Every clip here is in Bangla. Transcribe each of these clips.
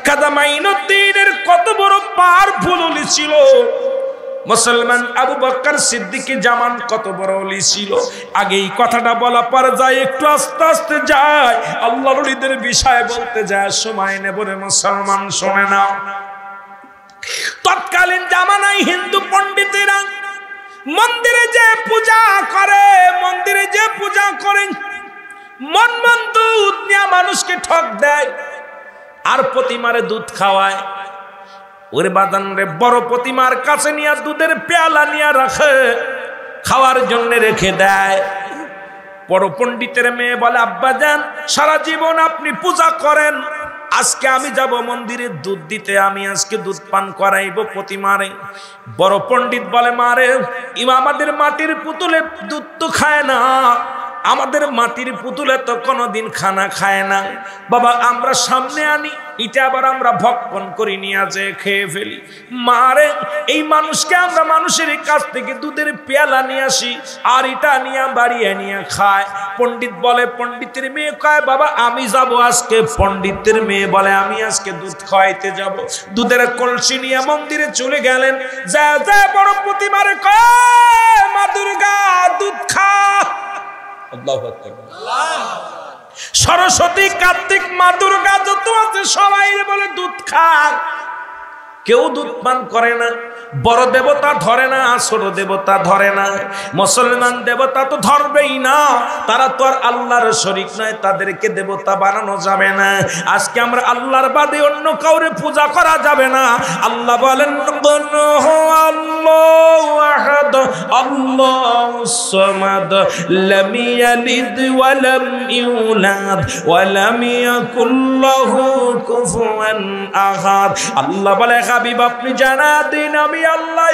খাজা মাইনুদ্দিনের কত বড় পাওয়ারফুল ওলি ছিল, মুসলমান আবু বকর সিদ্দিকী জামান কত বড় ওলি ছিল। আগে এই কথাটা বলা পরে যায়, একটু আস্তে আস্তে যায়, আল্লাহর ওলিদের বিষয় বলতে যায়, সময় নেব রে মুসলমান, শুনে নাও। তৎকালীন জামানায় হিন্দু পণ্ডিতেরা মন্দিরে যে পূজা করে, মন্দিরে যে পূজা করেন, মন মন দুধ নিয়ে মানুষকে ঠক দেয় আর প্রতিমারে দুধ খাওয়ায়। ওরে বাদান রে, বড় প্রতিমার কাছে নিয়ে দুধের পেয়ালা নিয়ে রাখে, খাওয়ার জন্য রেখে দেয়। বড় পণ্ডিতের মেয়ে বলে, আব্বাজান সারা জীবন আপনি পূজা করেন, আজকে আমি যাব মন্দিরে দুধ দিতে, আমি আজকে দুধ পান করাইব প্রতিমারে। বড় পণ্ডিত বলে, মারে আমাদের মাটির পুতুলে দুধ তো খায় না, আমাদের মাটির পুতুলে তো কোনোদিন খানা খায় না, বাবা আমরা সামনে আনি, এটা আবার আমরা ভক্ষণ করি, নিয়ে যে খেয়ে ফেলি। মারে এই মানুষকে আমরা মানুষের কাছ থেকে দুধের পেয়ালা নিয়ে আসি, আর এটা নিয়ে বাড়িয়ে নিয়ে খায়। পণ্ডিত বলে, পণ্ডিতের মেয়ে কয়, বাবা আমি যাব আজকে। পণ্ডিতের মেয়ে বলে, আমি আজকে দুধ খাওয়াইতে যাব। দুধের কলসি নিয়ে মন্দিরে চলে গেলেন, যা যা বড় প্রতিমারে কয়, মা দুর্গা দুধ খা। আল্লাহু আকবার। সরস্বতী, কার্তিক, মা দুর্গা যত আছে সবাই বলে দুধ খা। কেউ দুধ পান করে না। বড় দেবতা ধরে না, ছোট দেবতা ধরে না, মুসলমান দেবতা তো ধরবেই না, তারা তো আর আল্লাহর শরীক নয়, তাদেরকে দেবতা বানানো যাবে না। আজকে আমরা আল্লাহর বাদে অন্য কাউরে পূজা করা যাবে না। আল্লাহ বলেন, আল্লাহু আহাদ আল্লাহুস সামাদ লাম ইয়ালিদ ওয়া লাম ইউলাদ ওয়া লাম ইয়াকুল লাহু কুফুয়ান আহাদ। আল্লাহ বলে, হাবিব আপনি জানা দিন আমি আল্লাহ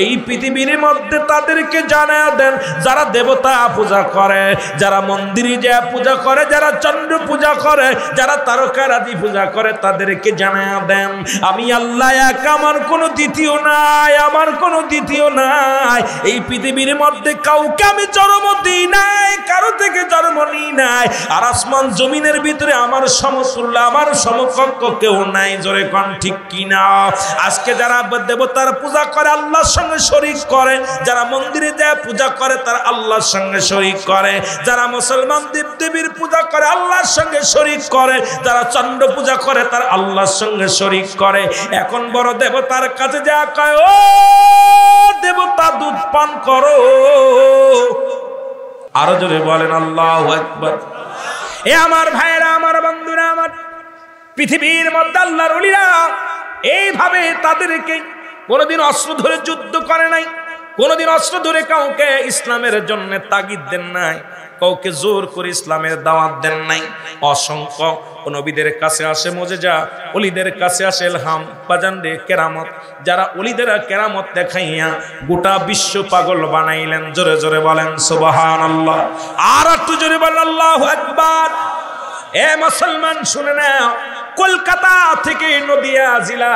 এই পৃথিবীর মধ্যে তাদেরকে জানা দেন যারা দেবতা পূজা করে, যারা মন্দিরে যা পূজা করে, যারা চন্দ্র পূজা করে, যারা তারকারাজি পূজা করে, তাদেরকে জানা দেন আমি আল্লাহ এক, আমার কোনো দ্বিতীয় নাই, আমার কোনো দ্বিতীয় নাই। এই পৃথিবীর মধ্যে কাউকে আমি জন্ম দিই নাই, কারো থেকে জন্ম নিই নাই, আর আসমান জমিনের ভিতরে আমার সমতুল্য, আমার সমকক্ষ কেউ নাই। জোরে কোন ঠিক কিনা? আজকে যারা দেবতার পূজা করে আল্লাহর সঙ্গে শরীক করে, যারা মন্দিরে যায় পূজা করে তারা আল্লাহর সঙ্গে শরীক করে, যারা মুসলমান দেবদেবীর পূজা করে আল্লাহর সঙ্গে শরীক করে, যারা চন্দ্র পূজা করে তারা আল্লাহর সঙ্গে শরীক করে। এখন বড় দেবতার কাছে যা কয়, ও দেবতা দুধ পান করো। আরো জোরে বলেন আল্লাহু আকবার। এ আমার ভাইরা, আমার বন্ধুরা, আমার পৃথিবীর মধ্যে আল্লাহর ওলিরা এইভাবে তাদেরকে কোনদিন অস্ত্র ধরে যুদ্ধ করে নাই, কোনদিন অস্ত্র ধরে কাউকে ইসলামের জন্য তাগিদ দেন নাই, কাউকে জোর করে ইসলামের দাওয়াত দেন নাই। অসংখ্য নবীদের কাছে আসে মুজিজা, ওলিদের কাছে আসে ইলহাম, বাজান রে কেরামত। যারা ওলিদেরা কেরামত দেখাইয়া গোটা বিশ্ব পাগল বানাইলেন। জোরে জোরে বলেন সুবহানাল্লাহ। আর একটু জোরে বলেন আল্লাহু আকবার। এ মুসলমান শুনে নাও, কলকাতা থেকে নদিয়া জেলা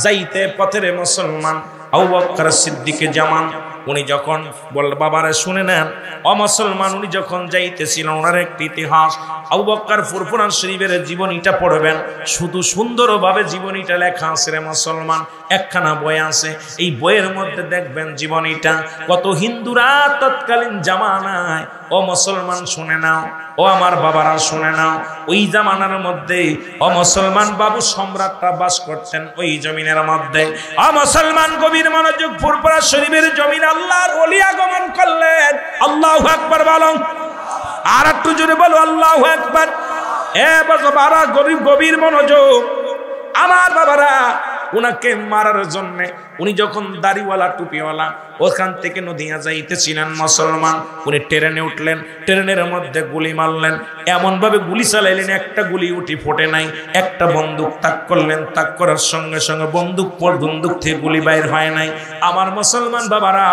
যাইতে পথের মুসলমান আবু বকর সিদ্দিকী জামান, উনি যখন বল বাবারে শুনে নেন, অমুসলমান উনি যখন যাইতেছিলেন, ওনার একটি ইতিহাস আবু বকর ফুরফুরান শরীফের জীবনীটা পড়বেন, শুধু সুন্দরভাবে জীবনীটা লেখা আছে রে মুসলমান। একখানা বই আছে, এই বইয়ের মধ্যে দেখবেন জীবনীটা কত হিন্দুরা তৎকালীন জামানায়, ও মুসলমান শুনে নাও, ও আমার বাবারা শুনে নাও, ওই জামানার মধ্যে অমুসলমান বাবু সম্রাটরা বাস করতেন ওই জমিনের মধ্যে। অমুসলমান গভীর মনোযোগ, ফুরফুরা শরীফের জমিন আল্লাহর ওলি আগমন করলেন। আল্লাহু আকবার বলো, আর একটু জোরে বলো আল্লাহু আকবার। এ বাবারা গভীর মনোযোগ, আমার বাবারা উনাকে মারার জন্য উনি যখন দাড়িওয়ালা টুপিওয়ালা ওখান থেকে নদিয়া যাইতেছিলেন মুসলমান, উনি ট্রেনে উঠলেন, ট্রেনের মধ্যে গুলি মারলেন, এমন ভাবে গুলি চালাইলেন একটা গুলি উঠি ফোটে নাই। একটা বন্দুক তাক করলেন, তাক করার সঙ্গে সঙ্গে বন্দুক থেকে গুলি বাইর হয় নাই। আমার মুসলমান বাবারা,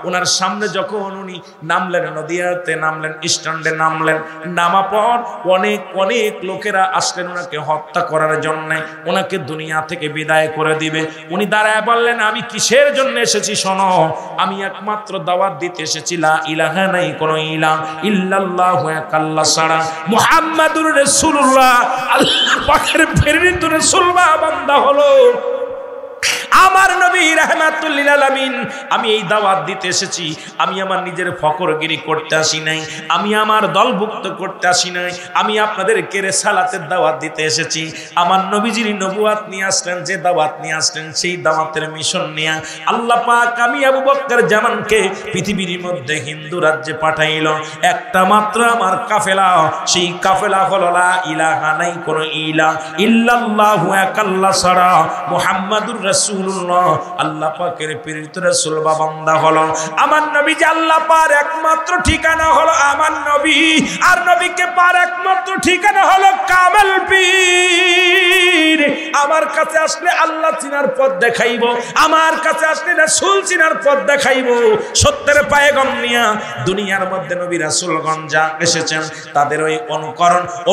ওনার সামনে যখন উনি নামলেন, নদিয়াতে নামলেন, স্ট্যান্ডে নামলেন, নামা পর অনেক অনেক লোকেরা আসলেন ওনাকে হত্যা করার জন্য, ওনাকে দুনিয়া থেকে বিদায় করে দিবে। উনি দাঁড়ায় বললেন, আমি কিসের জন্য এসেছি শোনো, আমি একমাত্র দাওয়াত দিতে এসেছি লা ইলাহা, নাই কোনো ইলাহ ইল্লাল্লাহু, এক আল্লাহ ছাড়া, মুহাম্মাদুর রাসূলুল্লাহ আল্লাহ পাকের প্রেরিত রাসূল বান্দা হলো আমার নবী রাহমাতুল লিল আলামিন। আমি এই দাওয়াত দিতে এসেছি, আমি আমার নিজের ফকরগিরি করতে আসি নাই, আমি আমার দলভুক্ত করতে আসি নাই, আমি আপনাদেরকে রিসালাতের দাওয়াত দিতে এসেছি। আমার নবীজির নবুয়াত নিয়ে আসলেন, যে দাওয়াত নিয়ে আসলেন সেই দাওয়াতের মিশন নিয়ে আল্লাহ পাক আমি আবু বকর জামানকে পৃথিবীর মধ্যে হিন্দু রাজ্যে পাঠাইল। একটা মাত্র আমার কাফেলা, সেই কাফেলা হলো লা ইলাহা, নাই কোনো ইলাহ ইল্লাল্লাহু, এক আল্লাহ ছাড়া, মুহাম্মাদুর রাসূলুল্লাহ আল্লাহ পাকের প্রেরিত রাসূল বান্দা হলো আমার নবী। যে আল্লাহ পার একমাত্র ঠিকানা হলো আমার নবী, আর নবীকে পার একমাত্র ঠিকানা হলো কামেল পীর। আমার কাছে আসলে আল্লাহ চিনার পথ দেখাইব, আমার কাছে আসলে রাসূল চিনার পথ দেখাইব। সত্যের পায়গাম নিয়া দুনিয়ার মধ্যে নবী রাসূলগণ যা এসেছেন তাদের ওই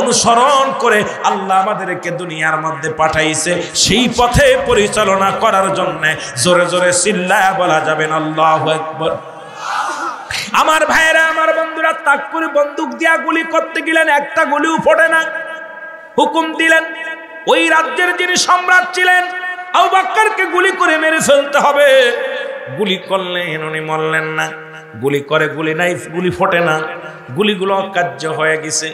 অনুসরণ করে আল্লাহ আমাদেরকে দুনিয়ার মধ্যে পাঠাইছে। সেই পথে পরিচালনা করার জন্য জোরে জোরে চিল্লায়া বলা যাবেন আল্লাহু আকবার। আমার ভাইরা, আমার বন্ধুরা, তাক করে বন্দুক দিয়া গুলি করতে গেলেন, একটা গুলিও ফোটে না। হুকুম দিলেন ওই রাজ্যের যিনি সম্রাট ছিলেন আবু বকরকে গুলি করে মেরে ফেলতে হবে। গুলি করলেন, উনি মরলেন না। গুলি করে গুলি নাই, গুলি ফোটে না, গুলিগুলো অকার্য হয়ে গেছে।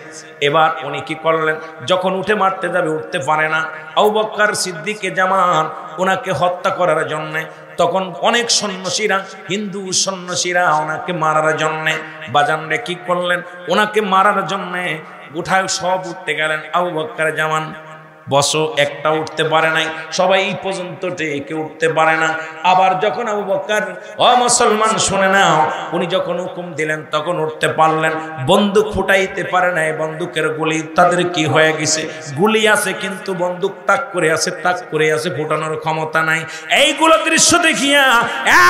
এবার উনি কি করলেন, যখন উঠে মারতে যাবে উঠতে পারে না। আবু বকর সিদ্দিকে জামান ওনাকে হত্যা করার জন্য, তখন অনেক সন্ন্যাসীরা, হিন্দু সন্ন্যাসীরা ওনাকে মারার জন্য বাজানরে কি করলেন, ওনাকে মারার জন্য উঠায় সব উঠতে গেলেন। আবু বকর জামান বসো, একটা উঠতে পারে নাই, সবাই এই পর্যন্ত টেকে উঠতে পারে না। আবার যখন আবু বকর মুসলমান শুনে নাও, উনি যখন হুকুম দিলেন তখন উঠতে পারলেন। বন্দুক ফুটাইতে পারে নাই, বন্দুকের গুলি তাদের কি হয়ে গেছে, গুলি আছে কিন্তু বন্দুক তাক করে আছে, তাক করে আছে, ফুটানোর ক্ষমতা নাই। এইগুলো দৃশ্য দেখিয়া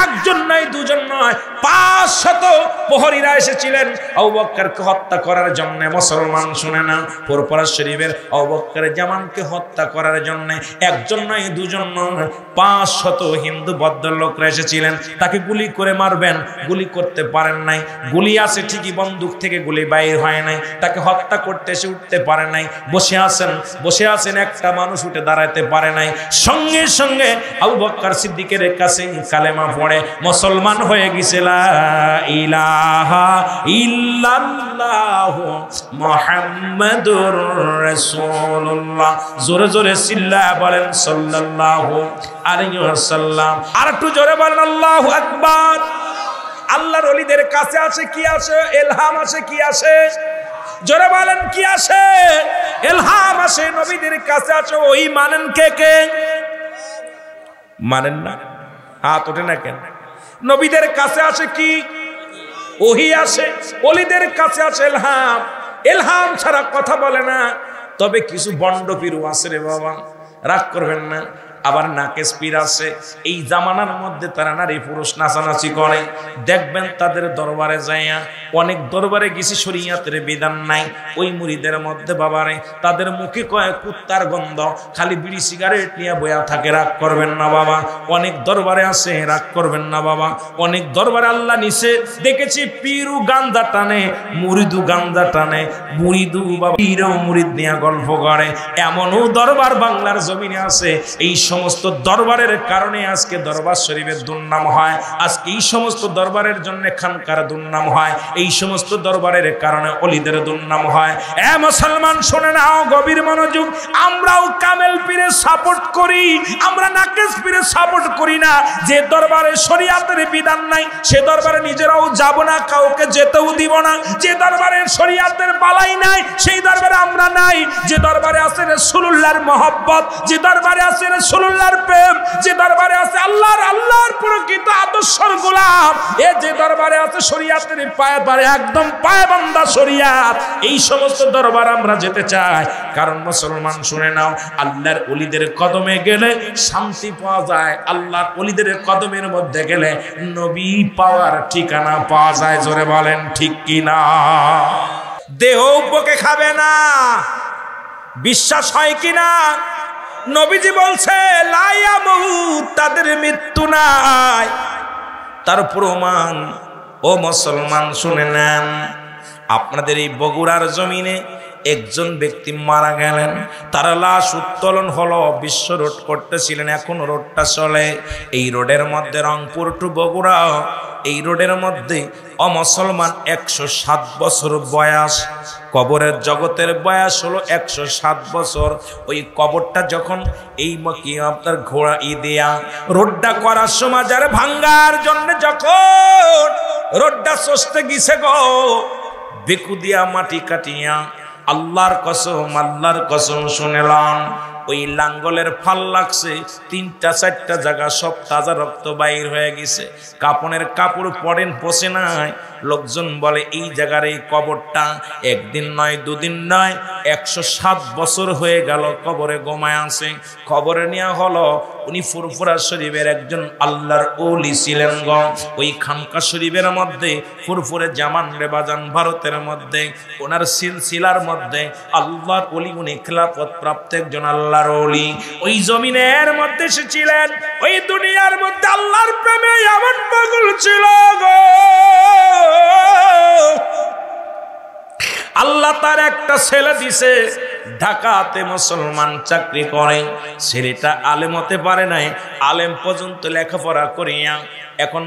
একজন নয়, দুজন নয়, 500 প্রহরীরা এসেছিলেন আবু বকরকে হত্যা করার জন্য। মুসলমান শুনে নাও, ফুরফুরা শরীফের আবু বকর জামানকে হত্যা করার জন্য একজন নয়, দুজন নয়, 500 হিন্দু ভদ্রলোকরা এসেছিলেন তাকে গুলি করে মারবেন, গুলি করতে পারেন নাই। গুলি আছে ঠিকই, বন্দুক থেকে গুলি বাইর হয় নাই। তাকে হত্যা করতে এসে উঠতে পারে নাই, বসে আছেন, একটা মানুষ উঠে দাঁড়াতে পারে নাই। সঙ্গে সঙ্গে আবু বকর সিদ্দিকের কাছে কালেমা পড়ে মুসলমান হয়ে গেছে। লা ইলাহা ইল্লাল্লাহু মুহাম্মাদুর রাসূলুল্লাহ। জোরে জোরে চিল্লায়া বলেন সাল্লাল্লাহু আলাইহি ওয়াসাল্লাম। আর একটু জোরে বলেন আল্লাহু আকবার। আল্লাহর ওলিদের কাছে আছে কি আছে, ইলহাম আছে কি আছে, জোরে বলেন কি আছে, ইলহাম আছে। নবীদের কাছে আছে, ওই মানেন কে কে? মানেন না, হাত ওঠে না কেন? নবীদের কাছে আছে কি? ওহী আছে। ওলিদের কাছে আছে ইলহাম। ইলহাম ছাড়া কথা বলে না। তবে কিছু বন্ড পীর আছে রে বাবা, রাগ করবেন না। আবার নাকেশ পীর আছে। এই জামানার মধ্যে তারা নারী পুরুষ নাচানাচি করে, দেখবেন তাদের দরবারে যাইয়া, অনেক দরবারে গেছি শরীয়তের বিধান নাই, ওই মুরিদের মধ্যে বাবারে তাদের মুখে কয় কুত্তার গন্ধ, খালি বিড়ি সিগারেট নিয়ে বয়া থাকে। রাগ করবেন না বাবা, অনেক দরবারে আছে, রাগ করবেন না বাবা। অনেক দরবারে আল্লাহ নিচে দেখেছি পীরু গান্দা টানে, মুরিদু গান্দা টানে, মুরিদু বাবা পীরও মুরিদ নিয়ে গল্প করে, এমনও দরবার বাংলার জমিনে আছে। এই সমস্ত দরবারের কারণে আজকে দরবার শরীফের দুর্নাম হয়, আজকে এই সমস্ত দরবারের জন্য খানকার দুর্নাম হয়, এই সমস্ত দরবারের কারণে ওলিদের দুর্নাম হয়। এ মুসলমান শুনে নাও, গভীর মনোযোগ। আমরাও কামেল পীরের সাপোর্ট করি, আমরা নাকেশ পীরের সাপোর্ট করি না। যে দরবারে শরীয়তের বিধান নাই সে দরবারে নিজেরাও যাব না, কাউকে যেতেও দিব না। যে দরবারে শরীয়তের বালাই নাই সেই দরবারে আমরা নাই। যে দরবারে আছে রাসূলুল্লাহর মহব্বত, যে দরবারে আছে রাসূলুল্লাহর প্রেম, যে দরবারে আছে আল্লাহর প্রকৃত আদর্শের গোলাম, এ যে দরবারে আছে শরীয়তের পায়ে পারে একদম পায়ে বান্দা শরীয়ত, এই সমস্ত দরবার আমরা যেতে চাই। কারণ মুসলমান শুনে নাও, আল্লাহর ওলিদের কদমে গেলে শান্তি পাওয়া যায়, আল্লাহর ওলিদের কদমের মধ্যে গেলে নবী পাওয়ার ঠিকানা পাওয়া যায়। জোরে বলেন ঠিক কি না? দেহ উপকে খাবে না, বিশ্বাস হয় কিনা? নবীজি বলছে লা ইয়ামুত, তাদের মৃত্যু নাই। তার প্রমাণ ও মুসলমান শুনে নেন, আপনাদের এই বগুড়ার জমিনে একজন ব্যক্তি মারা গেলেন, তার লাশ উত্তোলন হলো, বিশ্ব রোড করতেছিলেন, এখন রোডটা চলে। এই রোডের মধ্যে রংপুর টু বগুড়া, এই রোডের মধ্যে অমুসলমান 107 বছর বয়স, কবরের জগতের বয়স হলো 107 বছর। ওই কবরটা যখন এই কি আপনার ঘোড়া দেয়া রোডটা করার সময় যারা ভাঙ্গার জন্য যখন রোডটা চষতে গেছে গো, বেকু দিয়া মাটি কাটিয়া, আল্লাহর কসম শুনলাম, ওই লাঙ্গলের ফাল লাগছে 3-4টা জায়গা, সব তাজা রক্ত বাইর হয়ে গেছে। কাপনের কাপড় পরেন পচে নাই। লোকজন বলে এই জায়গার এই কবরটা একদিন নয়, দুদিন নয়, 107 বছর হয়ে গেল কবরে গোমায় আছে। খবরে নেওয়া হলো উনি ফুরফুরা শরীফের একজন আল্লাহর ওলি ছিলেন গ। ওই খানকা শরীফের মধ্যে ফুরফুরে জামান রে বাজান, ভারতের মধ্যে ওনার সিলসিলার মধ্যে আল্লাহর ওলি, উনি খেলাফত প্রাপ্ত একজন আল্লাহর ওলি। ওই জমিনের মধ্যে এসেছিলেন, ওই দুনিয়ার মধ্যে আল্লাহর প্রেমে এমন পাগল ছিল গো। আল্লাহ তার একটা ছেলে দিছে, ঢাকাতে মুসলমান চাকরি করে। ছেলেটা আলেম হতে পারে নাই, আলেম পর্যন্ত লেখাপড়া করিয়া এখন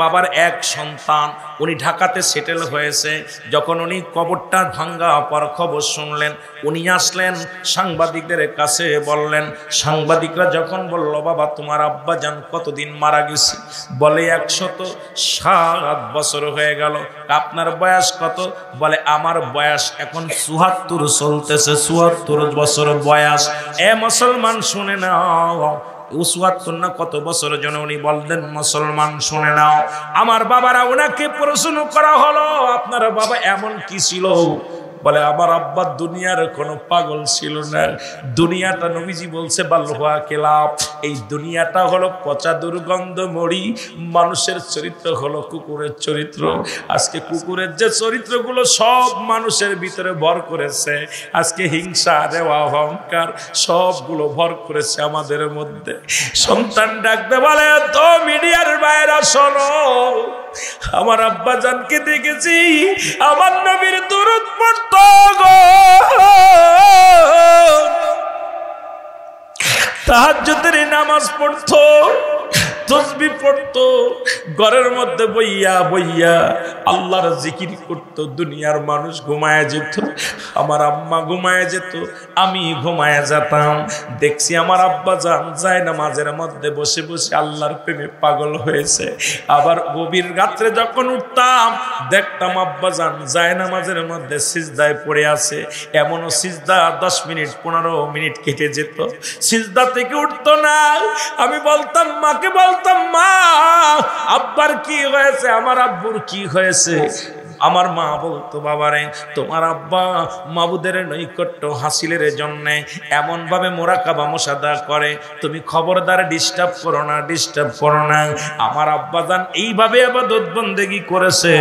বাবার এক সন্তান, উনি ঢাকাতে সেটেল হয়েছে। যখন উনি কবরটা ভাঙ্গা পর খবর শুনলেন, উনি আসলেন সাংবাদিকদের কাছে, বললেন, সাংবাদিকরা যখন বলল বাবা তোমার আব্বা জান কতদিন মারা গেছে, বলে 107 বছর হয়ে গেল। আপনার বয়স কত? বলে আমার বয়স এখন 74 চলতেছে, 74 বছর বয়স। এ মুসলমান শুনে নাও, 74 না কত বছরের জন্য উনি বললেন, মুসলমান শুনে নাও। আমার বাবারা ওনাকে প্রশ্ন করা হলো আপনার বাবা এমন কি ছিল? বলে আমার আব্বা দুনিয়ার কোনো পাগল ছিল না। দুনিয়াটা নবীজি বলছে বাল্লুয়া কেলাপ, এই দুনিয়াটা হলো পচা দুর্গন্ধ মরি। মানুষের চরিত্র হলো কুকুরের চরিত্র। আজকে কুকুরের যে চরিত্রগুলো সব মানুষের ভিতরে ভর করেছে, আজকে হিংসা, দেওয়া, অহংকার সবগুলো ভর করেছে আমাদের মধ্যে। সন্তান ডাকতে বলে তো মিডিয়ার বাইরে শোনো, আমার আব্বা জানকে দেখেছি আমার নবীর দুরূদ পড়তো গো, তাহাজ্জুদের নামাজ পড়তো, তসবিহ পড়তো, ঘরের মধ্যে বইয়া বইয়া আল্লাহর জিকির করতো। দুনিয়ার মানুষ ঘুমায় যেত, আমার আম্মা ঘুমায় যেত, আমি ঘুমায় যেতাম। দেখছি আমার আব্বা জান যায় নামাজের মধ্যে বসে বসে আল্লাহর প্রেমে পাগল হয়েছে। আবার গভীর রাত্রে যখন উঠতাম দেখতাম আব্বা জান যায় নামাজের মধ্যে সিজদায় পড়ে আছে। এমনও সিজদা 10 মিনিট 15 মিনিট কেটে যেত, সিজদা থেকে উঠতো না। আমি বলতাম মাকে, বলতাম মা আব্বার কি হয়েছে, আমার আব্বুর কি হয়েছে? আমার মা বলতো বাবারে তোমার আব্বা মাবুদের নৈকট্য হাসিলের জন্য এমন ভাবে মোরাকাবা মুশাহাদা করে, তুমি খবরদার ডিস্টার্ব করো না, ডিস্টার্ব করো না। আমার আব্বা জান এইভাবে ইবাদত বন্দেগী করেছে।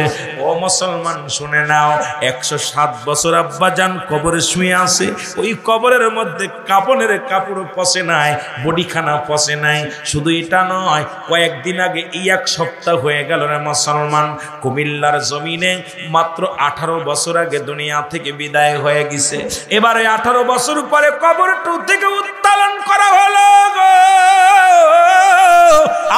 ও মুসলমান শুনে নাও, 107 বছর আব্বা জান কবরে শুয়ে আছে। ওই কবরের মধ্যে কাপনের কাপড় পচে নাই, বডিখানা পচে নাই। শুধু এটা নয়, কয়েকদিন আগে এই 1 সপ্তাহ হয়ে গেল রে মুসলমান, কুমিল্লার জমিনে মাত্র 18 বছর আগে দুনিয়া থেকে বিদায় হয়ে গেছে। এবারে 18 বছর পরে কবরটা থেকে উত্তোলন করা হলো গো।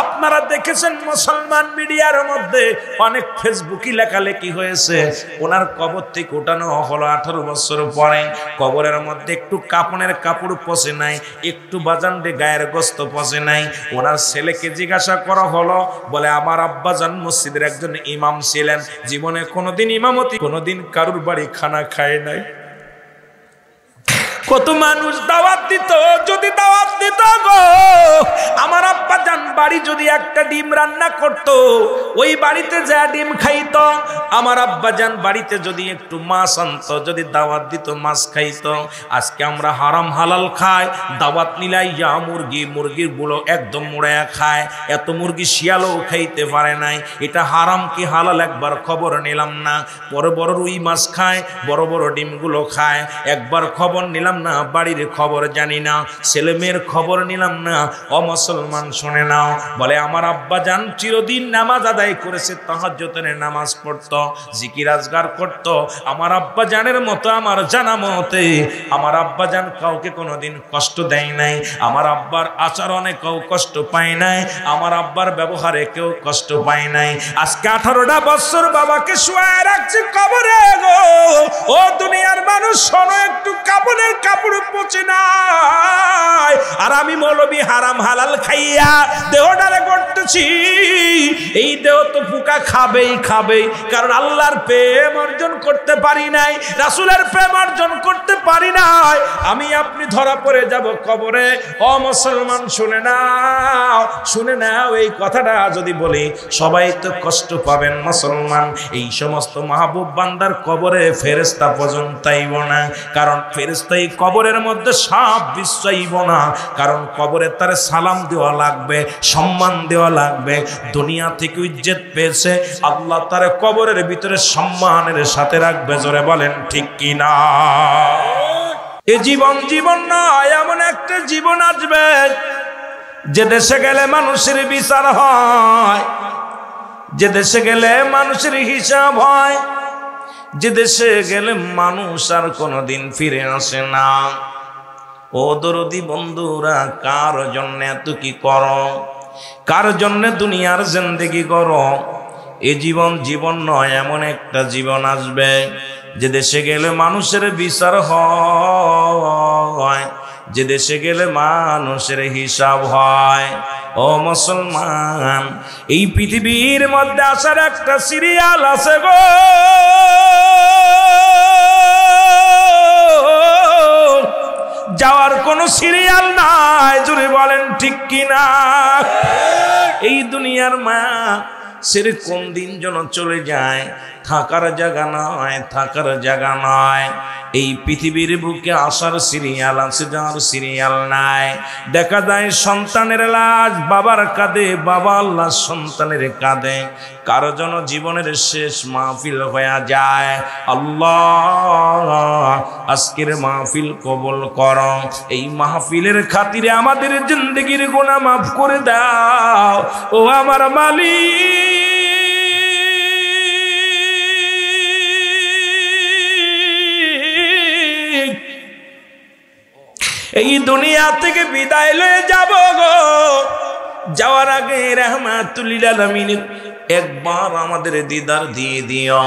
আপনারা দেখেছেন মুসলমান মিডিয়ার মধ্যে অনেক ফেসবুকি লেখালেখি হয়েছে, ওনার কবর থেকে ওঠানো হলো 18 বছর পরে। কবরের মধ্যে একটু কাপনের কাপড় পচে নাই, একটু বাজানডে গায়ের গোস্ত পচে নাই। ওনার ছেলেকে জিজ্ঞাসা করা হলো, বলে আমার আব্বাজান মসজিদের একজন ইমাম ছিলেন, জীবনে কোনোদিন ইমামতি, কোনোদিন কারুর বাড়ি খানা খায় নাই। কত মানুষ দাওয়াত দিত, যদি দাওয়াত দিত গো, আমার আব্বা জান বাড়ি যদি একটা ডিম রান্না করত, ওই বাড়িতে যা ডিম খাইত। আমার আব্বা জান বাড়িতে যদি একটু মাছ আনত, যদি দাওয়াত দিত মাছ খাইত। আজকে আমরা হারাম হালাল খাই, দাওয়াত নিলাইয়া মুরগির বুড়ো একদম মুড়াইয়া খায়। এত মুরগি শিয়ালও খাইতে পারে নাই। এটা হারাম কি হালাল একবার খবর নিলাম না। বড় বড় রুই মাছ খায়, বড় বড় ডিমগুলো খায়, একবার খবর নিলাম পেলাম না, বাড়ির খবর জানি না, ছেলে মেয়ের খবর নিলাম না। অমুসলমান শুনে নাও, বলে আমার আব্বা জান চিরদিন নামাজ আদায় করেছে, তাহাজ্জুদের নামাজ পড়তো, জিকির আজগার করতো। আমার আব্বা জানের মতো, আমার জানা মতে আমার আব্বা জান কাউকে কোনোদিন কষ্ট দেয় নাই, আমার আব্বার আচরণে কেউ কষ্ট পায় নাই, আমার আব্বার ব্যবহারে কেউ কষ্ট পায় নাই। আজকে 18টা বছর বাবাকে শুয়ায় রাখছি কবরে গো। ও দুনিয়ার মানুষ শোনো, একটু কাপড়ের কাপড় পচে নাই, আর আমি মৌলবি হারাম হালাল খাইয়া দেহটারে করতেছি। এই দেহ তো পোকা খাবেই খাবেই, কারণ আল্লাহর প্রেম অর্জন করতে পারি নাই, রাসূলের প্রেম অর্জন করতে পারি নাই। আমি আপনি ধরা পড়ে যাব কবরে। ও মুসলমান শুনে নাও, শুনে নাও, এই কথাটা যদি বলি সবাই তো কষ্ট পাবেন মুসলমান। এই সমস্ত মাহবুব বান্দার কবরে ফেরেশতা পর্যন্ত আইব না, কারণ ফেরেশতা এই কবরের মধ্যে সাপ বিশ্বাইব না, কারণ কবরে তার সালাম দেওয়া লাগবে, সম্মান দেওয়া লাগবে। দুনিয়া থেকে ইজ্জত পেয়েছে, আল্লাহ তার কবরের ভিতরে সম্মানের সাথে রাখবে। জোরে বলেন ঠিক কি না? এই জীবন জীবন নয়, এমন একটা জীবন আসবে যে দেশে গেলে মানুষের বিচার হয়, যে দেশে গেলে মানুষের হিসাব হয়, যে দেশে গেলে মানুষ আর কোনোদিন ফিরে আসে না। ও দরদি বন্ধুরা, কার জন্য এত কি করো, কার জন্য দুনিয়ার জিন্দেগি করো? এ জীবন জীবন নয়, এমন একটা জীবন আসবে যে দেশে গেলে মানুষের বিচার হয়, যে দেশে গেলে মানুষের হিসাব হয়। ও মুসলমান, এই পৃথিবীর মধ্যে আসার একটা সিরিয়াল আছে গো। যাওয়ার কোনো সিরিয়াল নাই। জোরে বলেন ঠিক কিনা? এই দুনিয়ার মা সেরে কোন দিন যেন চলে যায়, থাকার জায়গা নয়, থাকার জায়গা নয়। এই পৃথিবীর বুকে আসার সিরিয়াল আছে, যাওয়ার সিরিয়াল নাই। দেখা যায় সন্তানের লাশ বাবার কাঁধে, বাবা আল্লাহ সন্তানের কাঁধে। কারো যেন জীবনের শেষ মাহফিল হয়ে যায়। আল্লাহ আজকের মাহফিল কবুল করো, এই মাহফিলের খাতিরে আমাদের জিন্দেগির গুনাহ মাফ করে দাও ও আমার মালিক। এই দুনিয়া থেকে বিদায় লয়ে যাব গো, যাওয়ার আগে রাহমাতুল লিল আলামিন একবার আমাদের দিদার দিয়ে দিও।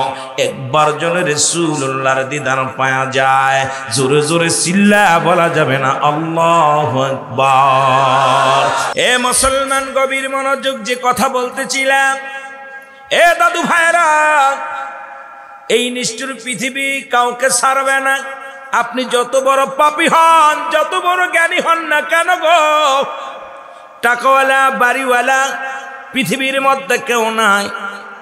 একবার জনে রাসূলুল্লাহর দিদার পাওয়া যায়, জোরে জোরে চিল্লা বলা যাবে না আল্লাহু আকবার। এ মুসলমান গভীর মনোযোগ, যে কথা বলতেছিলাম, এ দাদু ভাইরা, এই নিষ্ঠুর পৃথিবী কাউকে ছাড়বে না। আপনি যত বড় পাপী হন, যত বড় জ্ঞানী হন না কেন গো, টাকাওয়ালা বাড়িওয়ালা পৃথিবীর মধ্যে কেউ নাই,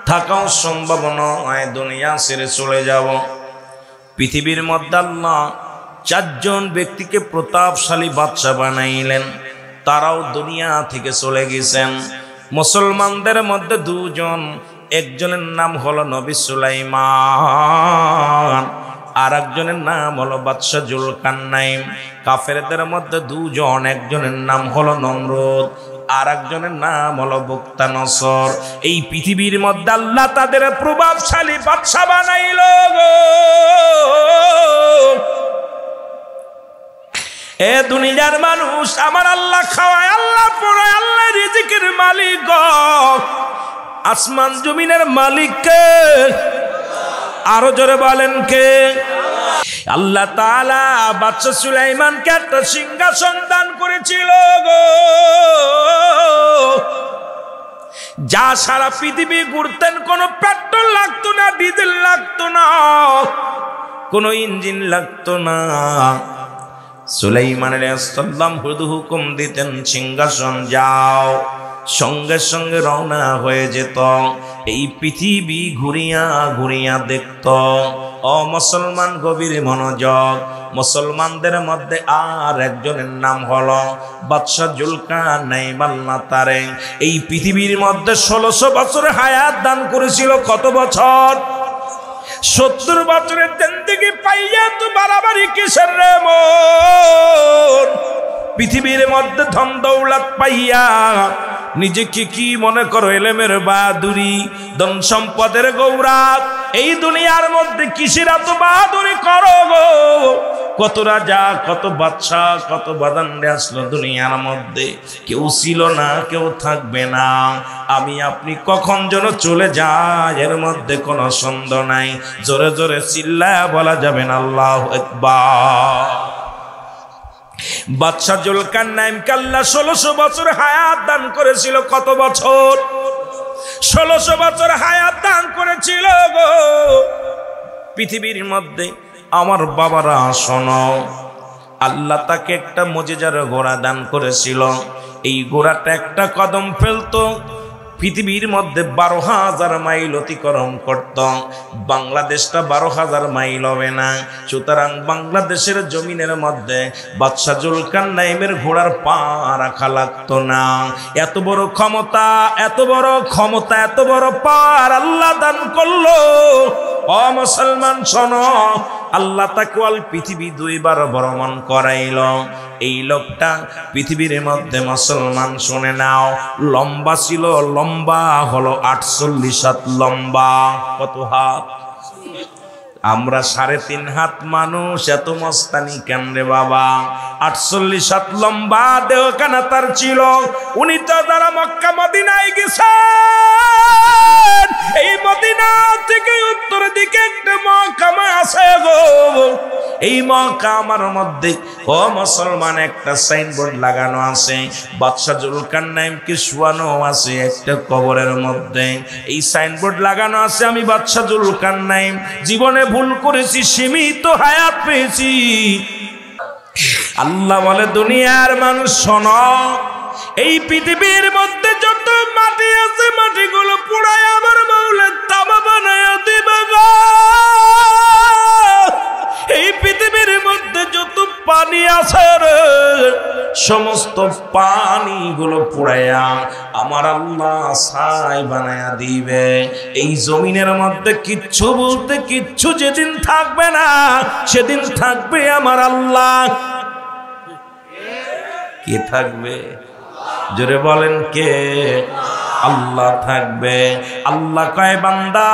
থাকাও সম্ভব নয়। দুনিয়া ছেড়ে চলে যাব। পৃথিবীর মধ্যে আল্লাহ 4 জন ব্যক্তিকে প্রতাপশালী বাদশা বানাইলেন, তারাও দুনিয়া থেকে চলে গেছেন। মুসলমানদের মধ্যে 2 জন, একজনের নাম হলো নবী সুলাইমান, আর একজনের নাম হলো বাদশা জুলকারনাইন। কাফেরদের মধ্যে 2 জন, একজনের নাম হলো নমরুদ, আর একজনের নাম হলো বুকতানসর। এই পৃথিবীর মধ্যে আল্লাহ তাদের প্রভাবশালী বাদশা বানাইল গো। এ দুনিয়ার মানুষ, আমার আল্লাহ খাওয়ায়, আল্লাহ পড়ায়, আল্লাহ রিজিকের মালিক গো। আসমান জমিনের মালিক কে? আরো জোরে বলেন কে? আল্লাহ তাআলা বাদশা সুলাইমানকে একটা সিংহাসন দান করেছিল গো, যা সারা পৃথিবী ঘুরতেন। কোনো পেট্রোল লাগতো না, ডিজেল লাগতো না, কোনো ইঞ্জিন লাগতো না। সুলাইমান আলাইহিস সালাম হুকুম দিতেন, সিংহাসন যাও, সঙ্গে সঙ্গে রওনা হয়ে যেত। এই পৃথিবী ঘুরিয়া ঘুরিয়া দেখত। ও মুসলমান গভীর মনোযোগ, মুসলমানদের মধ্যে আর একজনের নাম হলো বাদশা জুলকারনাইন আল্লাহ তারে এই পৃথিবীর মধ্যে 1600 বছর হায়াত দান করেছিল। কত বছর? 70 বছরের জিন্দেগি পাইয়া তো বাড়াবাড়ি কিসের রে মন? পৃথিবীর মধ্যে ধন দৌলত পাইয়া নিজেকে কি মনে করো এলেমের বাহাদুরি, ধন সম্পদের গৌরব? এই দুনিয়ার মধ্যে কিসের এত বাহাদুরি করো গো? কত রাজা, কত বাদশা, কত বাদান্ডে আসলো দুনিয়ার মধ্যে, কেউ ছিল না, কেউ থাকবে না। আমি আপনি কখন যেন চলে যায় এর মধ্যে কোনো সন্দেহ নাই। জোরে জোরে চিল্লায়া বলা যাবে না আল্লাহু আকবার। বাদশা জুলকারনাইনকে আল্লাহ 1600 বছর হায়াত দান করেছিল। কত বছর? 1600 বছর হায়াত দান করেছিল গো। পৃথিবীর মধ্যে আমার বাবারা শোনো, আল্লাহ তাকে একটা মুজিজার ঘোড়া দান করেছিল। এই ঘোড়াটা একটা কদম ফেলতো পৃথিবীর মধ্যে 12,000 মাইল অতিক্রম করত। বাংলাদেশটা 12,000 মাইল হবে না, সুতরাং বাংলাদেশের জমিনের মধ্যে বাদশা জুলকারনাইনের ঘোড়ার পা রাখা লাগতো না। এত বড় ক্ষমতা, এত বড় ক্ষমতা, এত বড় পার আল্লাহ দান করলো। ও মুসলমান শোনো, আল্লাহ তাকে অল পৃথিবী 2 বার ভ্রমণ করাইল। এই লোকটা পৃথিবীর মধ্যে মুসলমান শুনে নাও, লম্বা ছিল, লম্বা হলো 48 হাত লম্বা। কত হাত? আমরা 3.5 হাত মানুষ, এত মস্তানি কেন রে বাবা? 48 হাত লম্বা দেহখানা তার ছিল। উনি তো যারা মক্কা মদিনায় গেছেন, এই মদিনা থেকে উত্তর দিকে একটা মহকামা আছে গো। এই মহকামার মধ্যে ও মুসলমান একটা সাইনবোর্ড লাগানো আছে, বাদশা জুলকারনাইনকে শোয়ানো আছে একটা কবরের মধ্যে। এই সাইনবোর্ড লাগানো আছে, আমি বাদশা জুলকারনাইন জীবনে ভুল করেছি, সীমিত হায়াত পেয়েছি। আল্লাহ বলে দুনিয়ার মানুষ শোনো, এই পৃথিবীর মধ্যে যত মাটি আছে মাটিগুলো পুড়ায় আমার মাওলা তামা বানায়া দিবে গো। এই পৃথিবীর মধ্যে যত পানি আছে রে, সমস্ত পানিগুলো পুড়ায়া আমার আল্লাহ ছাই বানায়া দিবে। এই জমিনের মধ্যে কিচ্ছু বলতে কিচ্ছু যেদিন থাকবে না, সেদিন থাকবে আমার আল্লাহ। কে থাকবে? জোরে বলেন কে? আল্লাহ থাকবে। আল্লাহ কয় বান্দা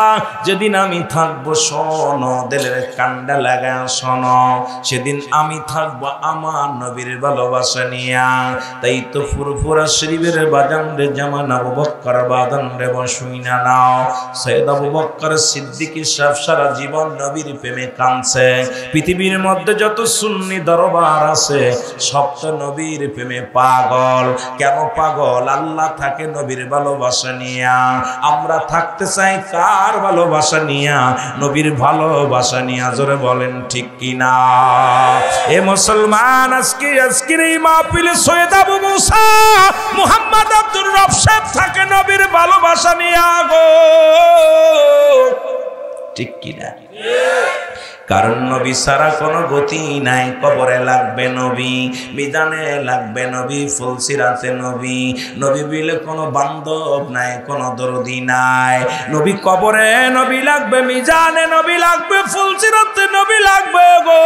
যেদিন আমি থাকবো, শোনো দিলের কান্ডা লাগা শোনো, সেদিন আমি থাকবো আমার নবীর ভালোবাসা নিয়া। তাই তো ফুরফুরা শরীফের বাজান রে জামান আবু বকর বাদান রে বসুই না নাও। সৈয়দ আবু বকর সিদ্দিক সাহেব সারা জীবন নবীর প্রেমে কাঁদছে। পৃথিবীর মধ্যে যত সুন্নি দরবার আছে সব তো নবীর প্রেমে পাগল। কেন পাগল? আল্লাহ থাকে নবীর ভালোবাসা নিয়া, আমরা থাকতে চাই কার ভালোবাসা নিয়া? নবীর ভালোবাসা নিয়া। জোরে বলেন ঠিক কিনা? এ মুসলমান, আজকের এই মাহফিলে সৈয়দ আবু মুসা মুহাম্মদ আব্দুর রব সাহেব থাকে নবীর ভালোবাসা নিয়া গো। ঠিক কিনা? কারণ নবী ছাড়া কোনো গতি নাই। কবরে লাগবে নবী, মিজানে লাগবে নবী, ফুলসিরাতে নবী। নবী বিলে কোনো বান্ধব নাই, কোনো দরদি নাই। নবী কবরে নবী লাগবে, মিজানে নবী লাগবে, ফুলসিরাতে নবী লাগবে গো।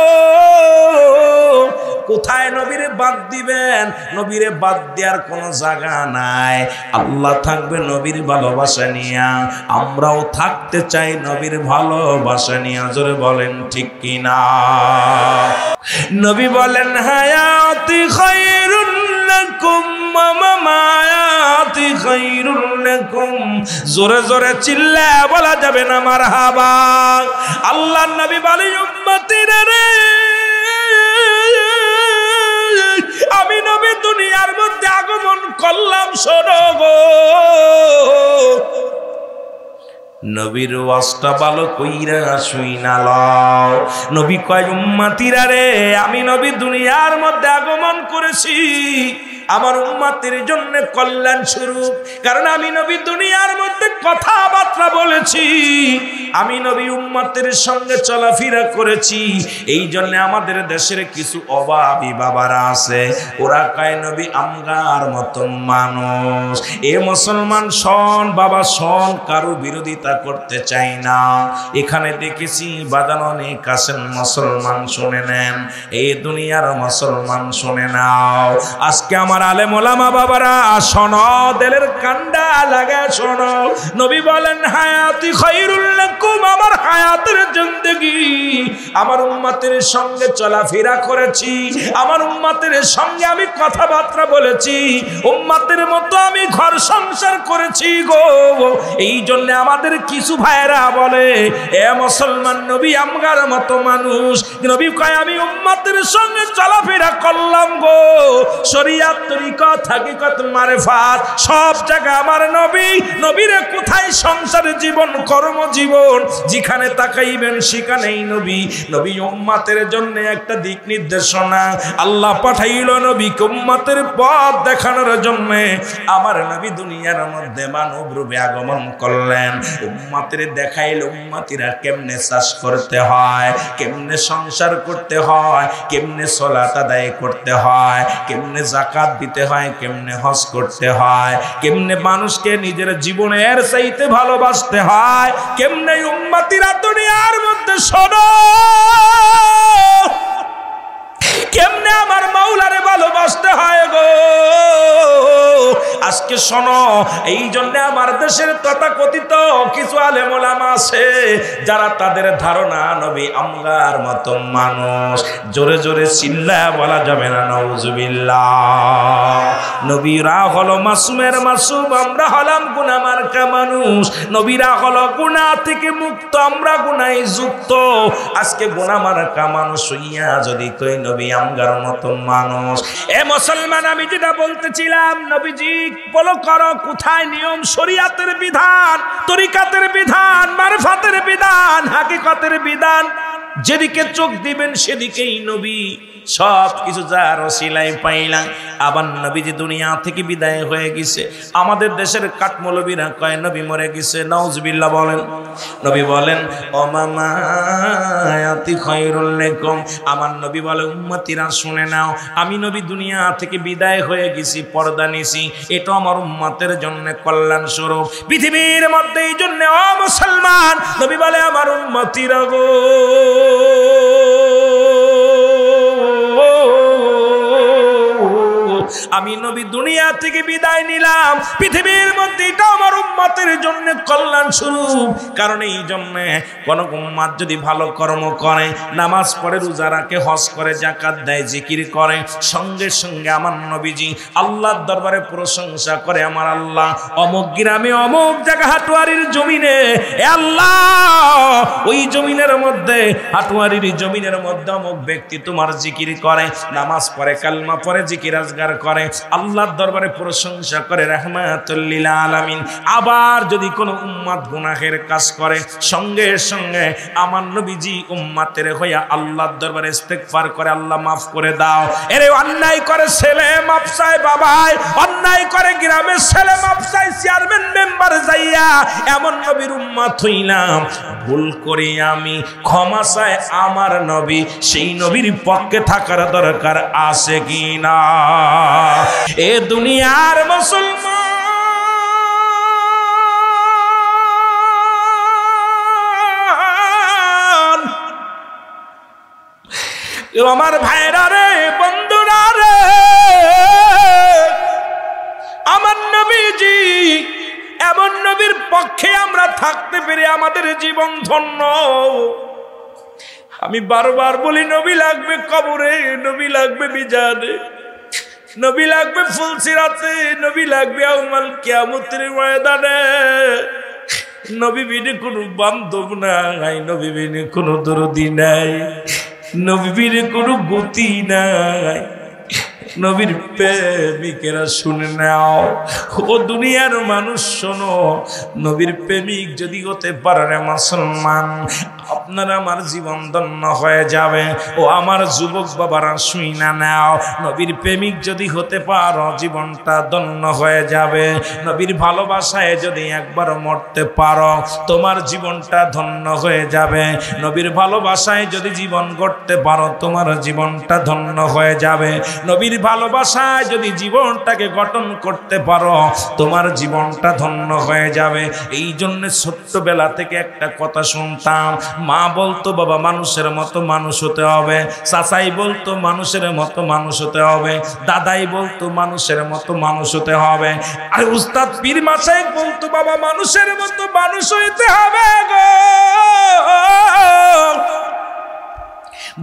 কোথায় নবীরে বাদ দিবেন? নবীরে বাদ দেওয়ার কোনো জায়গা নাই। আল্লাহ থাকবে নবীর ভালোবাসা নিয়া, আমরাও থাকতে চাই নবীর ভালোবাসা নিয়া। জোরে বলেন ঠিক কিনা? নবী বলেন হায়াতি খায়রুন লাকুম ওয়া মামায়াতি খায়রুন লাকুম। জোরে জোরে চিল্লা বলা যাবে না মারহাবা। আল্লাহর নবী বলে উম্মতিরা রে, আমি নবী দুনিয়ার মধ্যে আগমন করলাম, শোনো গো। নবীর ওয়াজটা ভালো কইরা শুইনা লও। নবী কয় উম্মতিরা রে, আমি নবী দুনিয়ার মধ্যে আগমন করেছি, আমার উম্মতের জন্য কল্যাণ স্বরূপ। কারণ আমি নবী দুনিয়ার মধ্যে কথাবার্তা বলেছি, আমি নবী উম্মতের সঙ্গে চলাফেরা করেছি। এই জন্য আমাদের দেশের কিছু অভাবী বাবারা আছে, ওরা কয় নবী আমগার মতন মানুষ। এ মুসলমান শোন বাবা শোন, কারো বিরোধিতা করতে চাই না। এখানে দেখেছি বাদান অনেক আছেন মুসলমান, শুনে নেন। এই দুনিয়ার মুসলমান শুনে নাও। আজকে আমার আলেম ওলামা বাবারা শোনো, দিলের কান্ডা লাগা শোনো। নবী বলেন হায়াতি খায়রুল লাকুম, আমার হায়াতের জিন্দেগি আমার উম্মতের সঙ্গে চলাফেরা করেছি, আমার উম্মতের সঙ্গে আমি কথাবার্তা বলেছি, উম্মতের মতো আমি ঘর সংসার করেছি গো। এই জন্য আমাদের কিছু ভাইরা বলে এ মুসলমান নবী আমগার মতো মানুষ। নবী কয় আমি উম্মতের সঙ্গে চলাফেরা করলাম গো, শরীয়ত তরিকত হাকিকত মারিফাত সব জায়গা আমার নবী। নবীরে কোথায় সংসার জীবন কর্মজীবন যেখানে তাকাইবেন সেখানেই নবী। নবী উম্মতের জন্য একটা দিক নির্দেশনা আল্লাহ পাঠাইল, নবী উম্মতের পথ দেখানোর জন্য আমার নবী দুনিয়ার মধ্যে মানব রূপে আগমন করলেন। উম্মতের দেখাইল উম্মতিরা কেমনে চাষ করতে হয়, কেমনে সংসার করতে হয়, কেমনে সালাত আদায় করতে হয়, কেমনে যাকাত দিতে হয়, কেমনে হজ করতে হয়, কেমনে মানুষকে নিজের জীবনের চাইতে ভালোবাসতে হয়, কেমনে উম্মতিরা দুনিয়ার মধ্যে শোনো কেমনে আমার মাওলারে ভালোবাসতে হয় গো। আজকে শোনো, এই জন্য আমার দেশের তথাকথিত কিছু আলেম ওলামা আছে যারা তাদের ধারণা নবী আমগার মতো মানুষ। জোরে জোরে চিল্লায়া বলা যাবে না নাউজুবিল্লাহ। নবীরা হলো মাসুমের মাসুম, আমরা হলাম গুনাহ মার্কা মানুষ। নবীরা হলো গুনাহ থেকে মুক্ত, আমরা গুনাহে যুক্ত। আজকে গুনাহ মার্কা মানুষ হইয়া যদি কই নবী আমগার মতো মানুষ। এ মুসলমান, আমি যেটা বলতেছিলাম, নবীজি বলো করো কোথায় নিয়ম শরীয়তের বিধান, তরিকাতের বিধান, মারফাতের বিধান, হাকিকতের বিধান, যেদিকে চোখ দিবেন সেদিকেই নবী। সব কিছু যার ওসিলায় পাইলাম। আবার নবীজি দুনিয়া থেকে বিদায় হয়ে গেছে। আমাদের দেশের কাঠমৌলবীরা কয় নবী মরে গেছে, নাউজুবিল্লাহ বলেন। নবী বলেন অমামায়াতি খায়রুল লাকুম, আমার নবী বলে উম্মতিরা শুনে নাও, আমি নবী দুনিয়া থেকে বিদায় হয়ে গেছি, পর্দা নিছি, এটা আমার উম্মতের জন্য কল্যাণ স্বরূপ পৃথিবীর মধ্যে। এই জন্য ও মুসলমান, নবী বলে আমার উম্মতিরা গো, আমি নবী দুনিয়া থেকে বিদায় নিলাম, পৃথিবীর মধ্যে এটা আমার উম্মতের জন্য কল্যাণ স্বরূপ। কারণ এই জন্য কোন উম্মত যদি ভালো কর্ম করে, নামাজ পড়ে, রোজা রাখে, হজ করে, যাকাত দেয়, জিকির করে, সঙ্গে সঙ্গে আমার নবীজি আল্লাহর দরবারে প্রশংসা করে, আমার আল্লাহ অমুক গ্রামে অমুক জায়গা হাটুয়ারির জমিনে, এ আল্লাহ ওই জমিনের মধ্যে, হাটুয়ারির জমিনের মধ্যে অমুক ব্যক্তি তোমার জিকির করে, নামাজ পড়ে, কালমা পড়ে, জিকির আজগার করে, আল্লাহর দরবারে প্রশংসা করে, রাহমাতুল লিল আলামিন। আবার যদি কোনো উম্মত গুনাহের কাজ করে, সঙ্গে সঙ্গে আমার নবীজি উম্মতের হইয়া আল্লাহর দরবারে ইস্তেগফার করে, আল্লাহ মাফ করে দাও। এরে অন্যায় করে ছেলে মাফ চায় বাবাই, অন্যায় করে গ্রামের ছেলে মাফ চায় চেয়ারম্যান মেম্বার যাইয়া, এমন নবীর উম্মত হইলাম। ভুল করি আমি, ক্ষমা চায় আমার নবী, সেই নবীর পক্ষে থাকার দরকার আছে কি না? এ দুনিয়ার মুসলমান, আমার ভাইরা রে, বন্ধুরা রে, আমার নবীজি এমন নবীর পক্ষে আমরা থাকতে পেরে আমাদের জীবন ধন্য। আমি বারবার বলি, নবী লাগবে কবরে, নবী লাগবে মিজানে, নবী লাগবে ফুলসিরাতে, নবী লাগবে ইয়াউমাল কিয়ামতের ময়দানে। নবী বিনে কোনো বান্ধব নাই, নবী বিনে কোনো দরদি নাই, নবী বিনে কোনো গতি নাই। নবীর প্রেমিকেরা শুনে নাও, ও দুনিয়ার মানুষ শোনো, নবীর প্রেমিক যদি হতে পারে মুসলমান, আপনার আমার জীবন ধন্য হয়ে যাবে। ও আমার যুবক বাবারা শুই না নাও, নবীর প্রেমিক যদি হতে পারো জীবনটা ধন্য হয়ে যাবে। নবীর ভালোবাসায় যদি একবার মরতে পারো তোমার জীবনটা ধন্য হয়ে যাবে। নবীর ভালোবাসায় যদি জীবন গড়তে পারো তোমার জীবনটা ধন্য হয়ে যাবে। নবীর ভালোবাসায় যদি জীবনটাকে গঠন করতে পারো তোমার জীবনটা ধন্য হয়ে যাবে। এই জন্য ছোট্টবেলা থেকে একটা কথা শুনতাম, মা বলতো বাবা মানুষের মতো মানুষ হতে হবে, চাচাই বলতো মানুষের মতো মানুষ হতে হবে, দাদাই বলতো মানুষের মতো মানুষ হতে হবে, আর উস্তাদ পীর মাশায়েখ বলতো বাবা মানুষের মতো মানুষ হইতে হবে গো।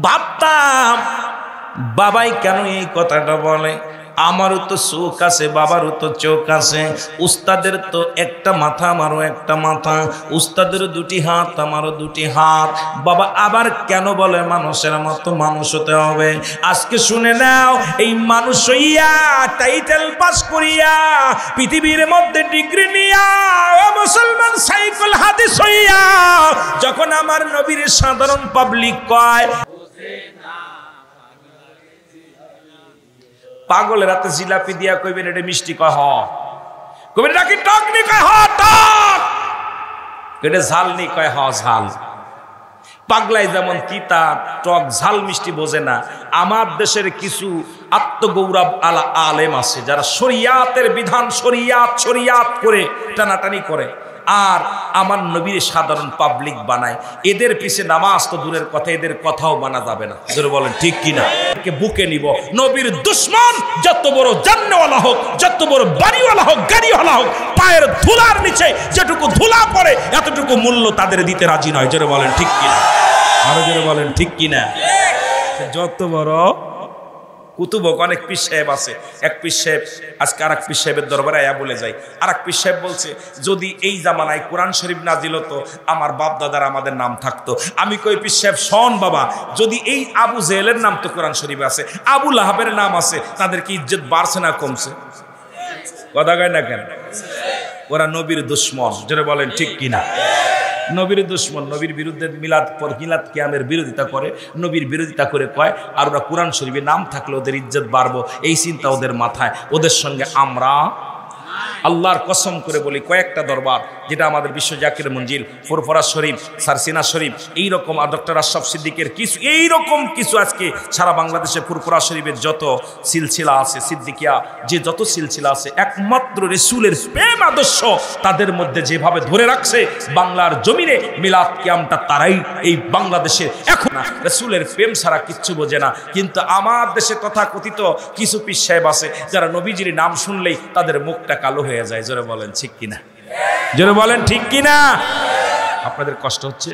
ভাবতাম বাবাই কেন এই কথাটা বলে, আমারও তো চোখ আছে, বাবারও তো চোখ আছে, উস্তাদের তো একটা মাথা আমারও একটা মাথা, উস্তাদের দুটি হাত আমারও দুটি হাত, বাবা আবার কেন বলে মানুষের মতো মানুষ হতে হবে। আজকে শুনে নাও, এই মানুষ হইয়া টাইটেল পাস করিয়া পৃথিবীর মধ্যে ডিগ্রি নিয়া ও মুসলমান সাইকেল হাদিস হইয়া যখন আমার নবীর সাধারণ পাবলিক কয় পাগলের রাতে জিলাপি দিয়া কইবেন এটা মিষ্টি, কয় হ, কইবেন এটা কি টক নি, কয় হ টক, এটা ঝাল নি, কয় হ ঝাল। পাগলাই যেমন তিতা টক ঝাল মিষ্টি বোঝে না, আমার দেশের কিছু আত্মগৌরব আলা আলেম আছে যারা শরিয়াতের বিধান শরিয়াত করে টানাটানি করে আর আমার নবীর সাধারণ পাবলিক বানায়। এদের পিছে নামাজ তো দূরের কথা, এদের কথাও মানা যাবে না। জোরে বলেন ঠিক কিনা? বুকে নিব নবীর দুশ্মন যত বড় জান্নাওয়ালা হোক, যত বড় বাড়িওয়ালা হোক, গাড়িওয়ালা হোক, পায়ের ধুলার নিচে যেটুকু ধুলা পড়ে এতটুকু মূল্য তাদের দিতে রাজি নয়। জোরে বলেন ঠিক কিনা? আরো জোরে বলেন ঠিক কিনা? যত বড় কুতুবক অনেক পীর সাহেব আছে, এক পীর সাহেব আজকে আর এক পীর সাহেবের দরবারে আয়া বলে যায়, আর এক পীর সাহেব বলছে যদি এই জামানায় কোরআন শরীফ নাজিল হতো আমার বাপ দাদার আমাদের নাম থাকতো। আমি কই পীর সাহেব শোন বাবা, যদি এই আবু জেহেলের নাম তো কোরআন শরীফে আছে, আবু লাহাবের নাম আছে, তাদের কি ইজ্জত বাড়ছে না কমছে? কথা কয় না কেন? ওরা নবীর দুশ্মন। যারা বলেন ঠিক কিনা? নবীর দুশ্মন, নবীর বিরুদ্ধে মিলাদ কিয়ামের বিরোধিতা করে, নবীর বিরোধিতা করে কয় আর ওরা কোরআন শরীফে নাম থাকলে ওদের ইজ্জত বাড়বো, এই চিন্তা ওদের মাথায়। ওদের সঙ্গে আমরা আল্লাহর কসম করে বলি কয়েকটা দরবার যেটা আমাদের বিশ্ব জাকির মঞ্জিল, ফুরফুরা শরীফ, সারসিনা শরীফ, এইরকম আর ডক্টর আশরাফ সিদ্দিকের কিছু এইরকম কিছু আজকে সারা বাংলাদেশে ফুরফুরা শরীফের যত সিলসিলা আছে, সিদ্দিকিয়া যে যত সিলসিলা আছে, একমাত্র রাসূলের প্রেম আদর্শ তাদের মধ্যে যেভাবে ধরে রাখছে বাংলার জমিনে মিলাদ কিয়ামটা তারাই এই বাংলাদেশে এখন রাসূলের প্রেম ছাড়া কিচ্ছু বোঝে না। কিন্তু আমার দেশে তথাকথিত কিছু পীর সাহেব আছে যারা নবীজির নাম শুনলেই তাদের মুখটা কালো হয়ে যায়। জোরে বলেন ঠিক কিনা? জোরে বলেন ঠিক কিনা? আপনাদের কষ্ট হচ্ছে?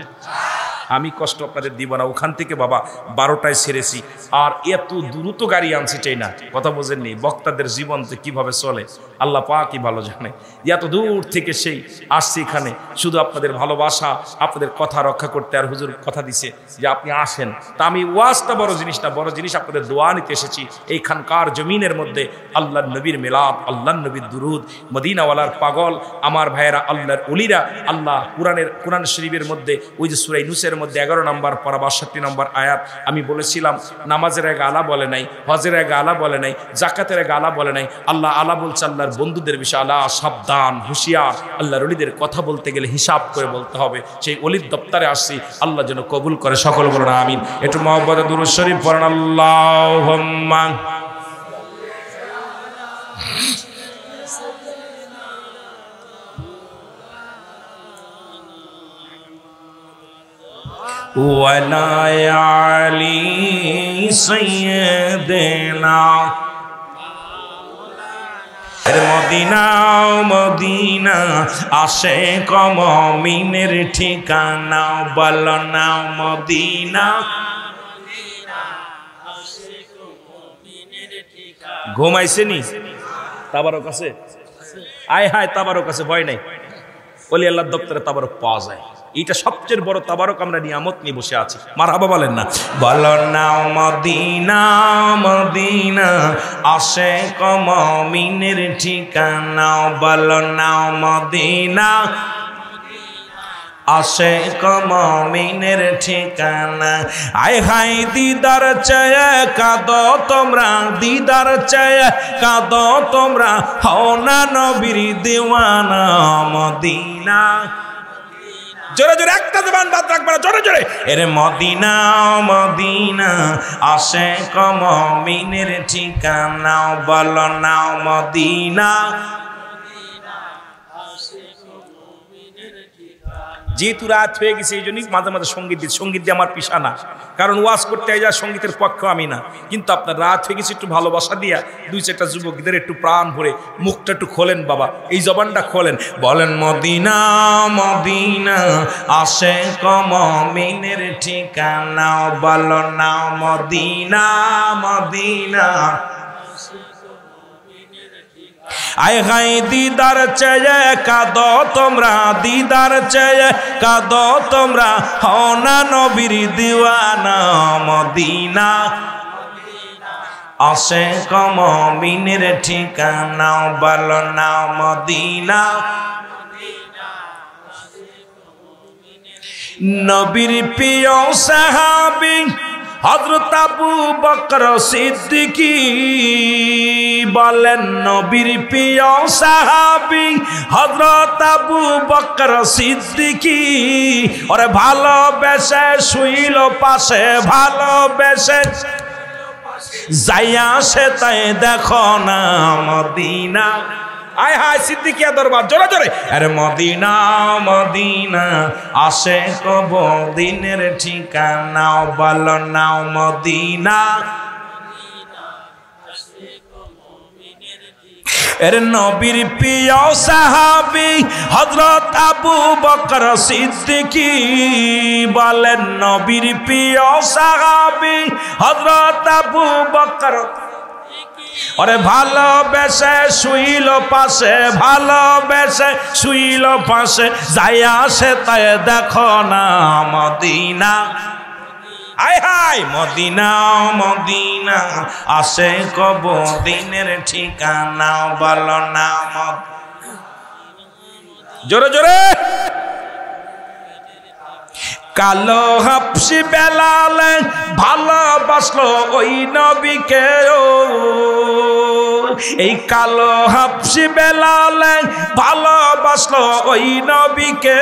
আমি কষ্ট আপনাদের দিব না। ওখান থেকে বাবা 12টায় ছেড়েছি আর এত দ্রুত গাড়ি আনছি চাই না। কথা বোঝেননি? বক্তাদের জীবন যে কিভাবে চলে আল্লাহ পাকই ভালো জানে। এত দূর থেকে সেই আসছি এখানে শুধু আপনাদের ভালোবাসা, আপনাদের কথা রক্ষা করতে। আর হুজুর কথা দিছে যে আপনি আসেন, তা আমি ওয়াজটা বড় জিনিস না, বড় জিনিস আপনাদের দোয়া নিতে এসেছি। এইখানকার জমিনের মধ্যে আল্লাহর নবীর মিলাদ, আল্লাহর নবীর দুরুদ, মদিনাওয়ালার পাগল আমার ভাইয়েরা, আল্লাহর ওলিরা, আল্লাহ কোরআন শরীফের মধ্যে ওই যে সূরা ইউনূসের মধ্যে 11 নম্বর পারা 62 নম্বর আয়াত, আমি বলেছিলাম নামাজের আগে আলা বলে নাই, হজের আগে আলা বলে নাই, জাকাতের আগে আলা বলে নাই। আল্লাহ আলা বলছে আল্লাহর বন্ধুদের বিষয়, আল্লাহ সাবধান হুঁশিয়ার। আল্লাহর ওলিদের কথা বলতে গেলে হিসাব করে বলতে হবে। সেই ওলির দপ্তরে আসছি, আল্লাহ যেন কবুল করে। সকল বলুন আমিন। একটু মহব্বতে দুরূদ শরীফ পড়েন। আল্লাহুম্মা ওয়ালা আলি সাইয়্যিদিনা মদিনা মদিনা আশিক মুমিনের ঠিকানা, বলো না মদিনা। ঘুমাইছেনি? তাবারক আছে? আয় হায় তাবারক আছে, ভয় নাই। ওলি আল্লাহর দপ্তরে তাবারক পাওয়া যায়। এইটা সবচেয়ে বড় তাবারক, আমরা নিয়ামত নিয়ে বসে আছি। মারহাবা বলেন না? বলো না মদিনা মদিনা আশিক মুমিনের ঠিকানা, বলো না মদিনা আশিক মুমিনের ঠিকানা। আয় হায় দিদার চায় কাঁদো তোমরা, দিদার চায় কাঁদো তোমরা, হও না নবীর দিওয়ানা মদিনা। জোরে জোরে একটা জবান বাদ রাখবে না, জোরে জোরে। এর মদিনা মদিনা আশিক মুমিনের ঠিকানা, বলো না মদিনা। যেহেতু রাত হয়ে গেছে এই জন্যই মাঝে মাঝে সঙ্গীত দিয়ে আমার পিছানা, কারণ ওয়াজ করতে যা সঙ্গীতের পক্ষ আমি না, কিন্তু আপনার রাত হয়ে গেছে একটু ভালোবাসা দিয়া দুই চারটা যুবকদের একটু প্রাণ ভরে মুখটা একটু খোলেন বাবা, এই জবানটা খোলেন, বলেন মদিনা মদিনা আশিক মুমিনের ঠিকানা, বলো না মদিনা মদিনা। আয় হায় দিদার চায় কাঁদো তোমরা, দিদার চায় কাঁদো তোমরা, হও না নবীর দিওয়ানা মদিনা। আশিক মুমিনের ঠিকানা, বলো না মদিনা। নবীর প্রিয় সাহাবী হযরত আবু বকর সিদ্দিকী, বলেন নবীর প্রিয় সাহাবী হযরত আবু বকর সিদ্দিকী, ওরে ভালোবেসে শুইল পাশে, ভালোবেসে যাইয়া সে তাই দেখো না মদিনা। আয় হায় সিদ্দিকিয়া দরবার, জোরে জোরে। আরে মদিনা মদিনা আশিক মুমিনের ঠিকানা, বলো না মদিনা। এর নবীর প্রিয় সাহাবী হযরত আবু বকর সিদ্দিকী, বলেন নবীর প্রিয় সাহাবী হযরত আবু বকর, ওরে ভালোবেসে শুইল পাশে, ভালোবেসে শুইল পাশে যাইয়া সে তাই দেখো না মদিনা। আয় হায় মদিনা মদিনা আশিক মুমিনের ঠিকানা, বলো না জোরে জোরে। কালো হাবশি বেলাল ভালোবাসলো ওই নবীকে, এই কালো হাবশি বেলাল ভালোবাসলো ওই নবীকে,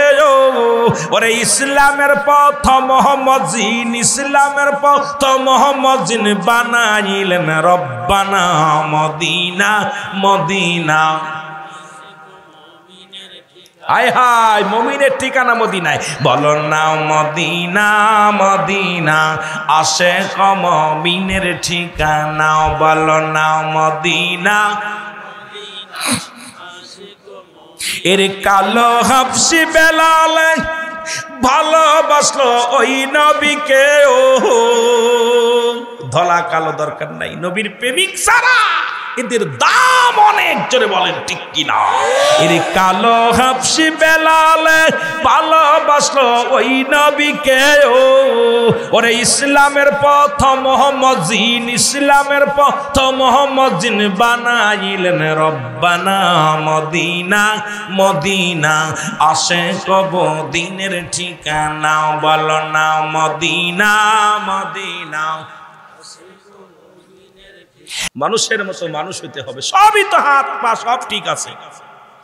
ওরে ইসলামের পথ মোহাম্মদ জিন, ইসলামের পথ মোহাম্মদ জিন বানাইলেন রব্বানা মদিনা মদিনা। আয় হায় মুমিনের ঠিকানা মদিনায়, বলো না মদিনা মদিনা আশিক মুমিনের ঠিকানা, বলো না মদিনা। এর কালো হাবশি বেলাল ভালোবাসলো ওই নবীকে, ও ধলা কালো দরকার নাই, নবীর প্রেমিক ছাড়া এদের দাম অনেক, জোরে বলেন ঠিক কিনা। এর কালো হাবশি বেলাল ভালোবাসলো ওই নবীকে, ওরে ইসলামের পথ মোহাম্মদ জিন, ইসলামের পথ মোহাম্মদ জিন বানাইলেন রব্বানা মদিনা মদিনা আশিক মুমিনের ঠিকানা, বলো না মদিনা মদিনা। মানুষের মতো মানুষ হইতে হবে, সবই তো হাত পা সব ঠিক আছে,